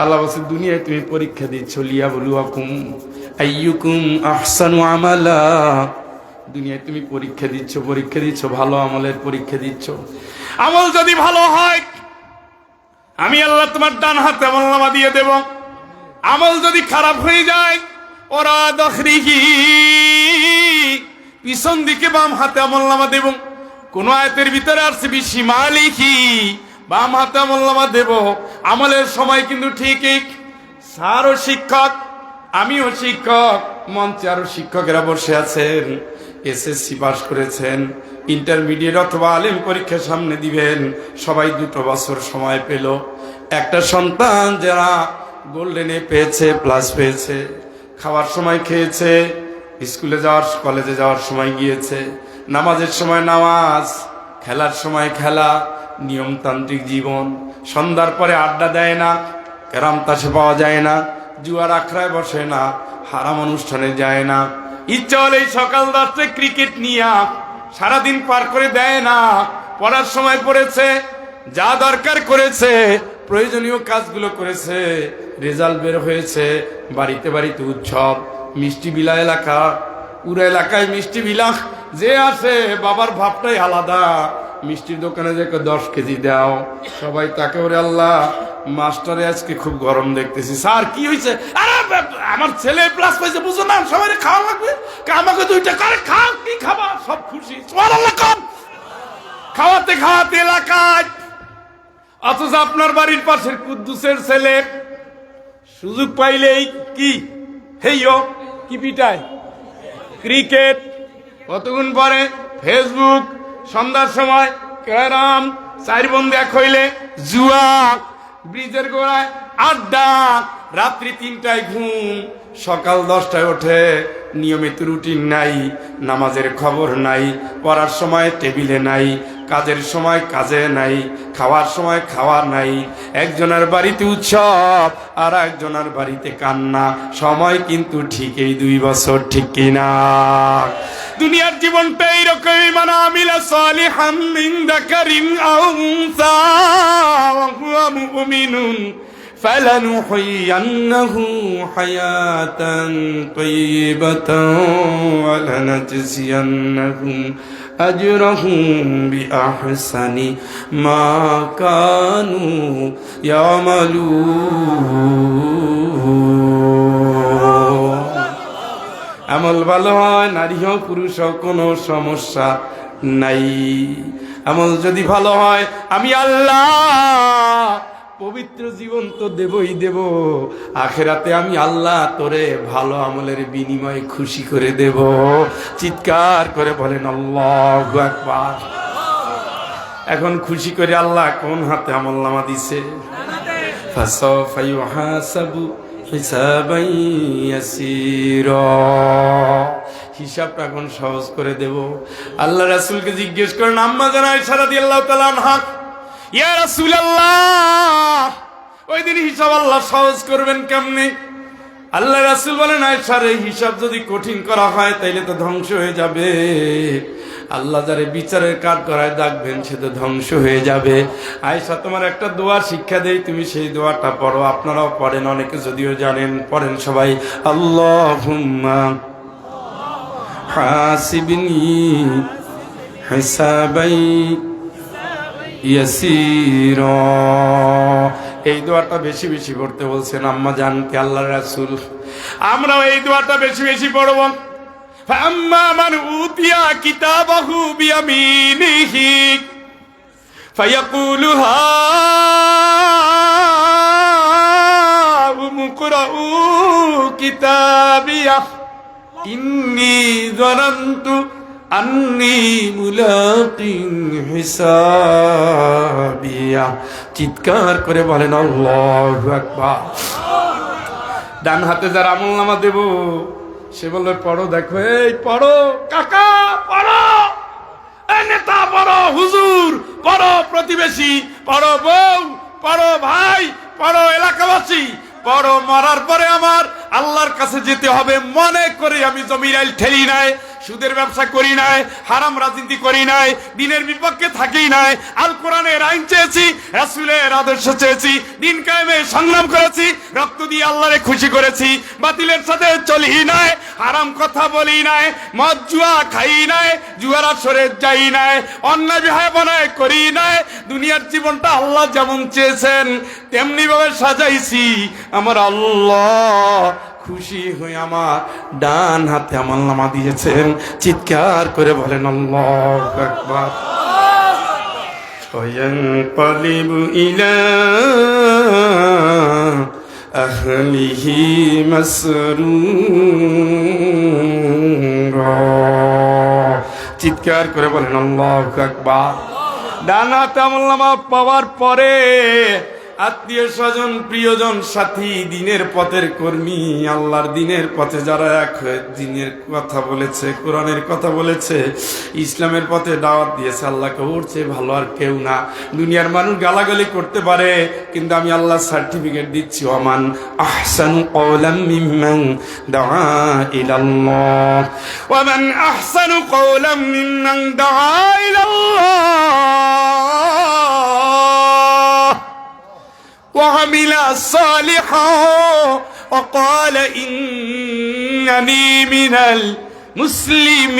আল্লাহ বলছে দুনিয়ায় তুমি পরীক্ষা দিচ্ছ, লিয়াবলুয়াকুম আইয়ুকুম আহসানু আমালা। দুনিয়ায় তুমি পরীক্ষা দিচ্ছ, ভালো আমলের পরীক্ষা দিচ্ছ। আমল যদি ভালো হয় আমি আল্লাহ তোমার ডান হাতে আমলনামা দিয়ে দেব। আমল যদি খারাপ হয়ে যায় ওরা দখরিহি, পিছন দিকে বাম হাতে আমলনামা দেব। কোন আয়াতের ভিতরে আসছে বিশিমালিহি, বাম হাতে আমলনামা দেব। আমলের সময় কিন্তু ঠিকই স্যারও শিক্ষক, আমিও শিক্ষক, মঞ্চে আরো শিক্ষকেরা বসে আছেন, এসএসসি পাস করেছেন, ইন্টারমিডিয়েট অথবা আলিম পরীক্ষা সামনে দিবেন, সবাই 2 বছর সময় পেল। একটা সন্তান যারা গোল্ডেন এ পেয়েছে, প্লাস পেয়েছে, খাওয়ার সময় খেয়েছে, স্কুলে যাওয়ার কলেজে যাওয়ার সময় গিয়েছে, নামাজের সময় নামাজ, খেলার সময় খেলা, নিয়মতান্ত্রিক জীবন। সন্ধ্যার পরে আড্ডা দেয় না, ক্যারাম তাসে পাওয়া যায় না, জুয়ার আখড়ায় বসে না, হারাম অনুষ্ঠানে যায় না। ইচ্ছা হলেই সকাল 10টায় ক্রিকেট নিয়ে সারাদিন পার করে দেয় না। পড়ার সময় পড়েছে, যা দরকার করেছে, প্রয়োজনীয় কাজগুলো করেছে, রেজাল্ট বের হয়েছে। বাড়িতে বাড়িতে উৎসব, মিষ্টি বিলা এলাকা, পুরো এলাকায় মিষ্টি বিলা। যে আছে বাবার ভাবটাই আলাদা। মিষ্টির দোকানে যে 10 কেজি দাও, সবাই তাকে ওরে আল্লাহ মাস্টারে আজকে খুব গরম দেখতেছি। স্যার কি হয়েছে? আরে আমার ছেলে প্লাস পাইছে, বুঝো না, সবাই খাওয়া লাগবে, আমাকে 2টা করে খাও, কি খাবা, সব খুশি। সুবহানাল্লাহ। কম খাওয়াতে খাওয়াতে এলাকায়, অথচ আপনার বাড়ির পাশের কুদ্দুসের ছেলে সুযোগ পাইলেই কি হেইও কি পিটায়, ক্রিকেট, কতক্ষণ পরে ফেসবুক, সন্ধ্যার সময় ক্যারাম, 4 বন্ধু এক হইলে জুয়া, ব্রিজের গোড়ায় আড্ডা, রাত্রি 3টায় ঘুম, সকাল 10টায় ওঠে, নিয়মিত রুটিন নাই, নামাজের খবর নাই, পড়ার সময় টেবিলে নাই, কাজের সময় কাজে নাই, খাওয়ার সময় খাওয়া নাই। একজনের বাড়িতে উৎসব আর একজনের বাড়িতে কান্না। সময় কিন্তু ঠিকই 2 বছর, ঠিক কিনা? দুনিয়ার জীবনটা এইরকমই। মান আমিলা সালিহাম মিন যাকারিন আও উনসা ওয়া হুয়া মুমিনুন ফালানুহয়িয়ান্নাহু হায়াতান তাইয়িবাতান ওয়া লানাজজিয়ান্নাহুম আজরাহুম বিআহসানি মা কানু ইয়ামালুন। আমল ভালো হয়, নারী হোক পুরুষ হোক, কোনো সমস্যা নাই। আমল যদি ভালো হয় আমি আল্লাহ পবিত্র জীবন তো দেবই দেব, আখেরাতে আমি আল্লাহ তোরে ভালো আমলের বিনিময়ে খুশি করে দেব। চিৎকার করে বলেন আল্লাহু আকবার। এখন খুশি করে আল্লাহ কোন হাতে আমলনামা দিছে? ফাসাউফা ইউহাসাবু হিসাবান ইয়াসীরা, হিসাবটা এখন সহজ করে দেব। আল্লাহ রাসূলকে জিজ্ঞেস করেন আম্মা জান আয়েশা রাদিয়াল্লাহু তাআলা আনহা, ইয়া রাসূলুল্লাহ, ওই দিন হিসাব আল্লাহ সহজ করবেন কেমনে? আল্লাহ রাসূল বলেন, আয়েশা রে, হিসাব যদি কঠিন করা হয় তাইলে তো ধ্বংস হয়ে যাবে। আল্লাহ যারে বিচারের কাঠ করায় ডাকবেন সে তো ধ্বংস হয়ে যাবে। আয়েশা, তোমার একটা দোয়া শিক্ষা দেই, তুমি সেই দোয়াটা পড়ো। আপনারাও পড়েন, অনেকে যদিও জানেন, পড়েন সবাই। আল্লাহুম্মা হাসিবনি হিসাবাই ইয়াসীরা। এই দোয়াটা বেশি বেশি পড়তে বলছেন আম্মা জানকে আল্লাহর রাসূল। আমরাও এই দোয়াটা বেশি বেশি পড়ব। ফাম্মা মান উতিয়া কিতাবাহু বিয়ামিনিহি ফায়াকুলু হাউম ইকরাউ কিতাবিয়া ইন্নী যানানতু আন্নী মুলাকিন হিসাবিয়া। চিৎকার করে বলেন আল্লাহু আকবার। ডান হাতে যার আমলনামা দেব সে বলবে পড়ো, দেখো, এই পড়ো কাকা, পড়ো, এই নেতা পড়ো, হুজুর পড়ো, প্রতিবেশী পড়ো, বউ পড়ো, ভাই পড়ো, এলাকাবাসী পড়ো। মরার পরে আমার আল্লাহর কাছে যেতে হবে মনে করে আমি জমিরাইল ঠেলি নাই, সুদের ব্যবসা করি নাই, হারাম রাজনীতি করি নাই, দিনের বিপক্ষে থাকি নাই, আল কোরআনের আইন চেয়েছি, রাসূলের আদর্শ চেয়েছি, দিন কায়েমে সংগ্রাম করেছি, রক্ত দিয়ে আল্লাহরে খুশি করেছি, বাতিলের সাথে চলি নাই, হারাম কথা বলি নাই, মদ জুয়া খাই নাই, জুয়ার আসরে যাই নাই, অন্যায় বিহাবনায় করি নাই। দুনিয়ার জীবনটা আল্লাহ যেমন চেয়েছেন তেমনি ভাবে সাজাইছি। আমার আল্লাহ খুশি হয়ে আমার ডান হাতে আমলনামা দিয়েছেন। চিৎকার করে বলেন আল্লাহু আকবার। ফায়ানকালিবু ইলা আহলিহি মাসরুরা। চিৎকার করে বলেন আল্লাহু আকবার। ডান হাতে আমলনামা পাওয়ার পরে আত্মীয় স্বজন, প্রিয়জন, সাথী, দিনের পথের কর্মী, আল্লাহর দিনের পথে যারা এক হয়ে দিনের কথা বলেছে, কোরআনের কথা বলেছে, ইসলামের পথে দাওয়াত দিয়েছে, আল্লাহকে উঠছে ভালো আর কেউ না। দুনিয়ার মানুষ গালাগালি করতে পারে, কিন্তু আমি আল্লাহ সার্টিফিকেট দিচ্ছি, ওমান আহসানু কওলাম মিম্মান দাআ ইলাল্লাহ, ওয়ামান আহসানু কওলাম মিম্মান দাআ ইলাল্লাহ وعمل صالحا وقال إنني من المسلمين।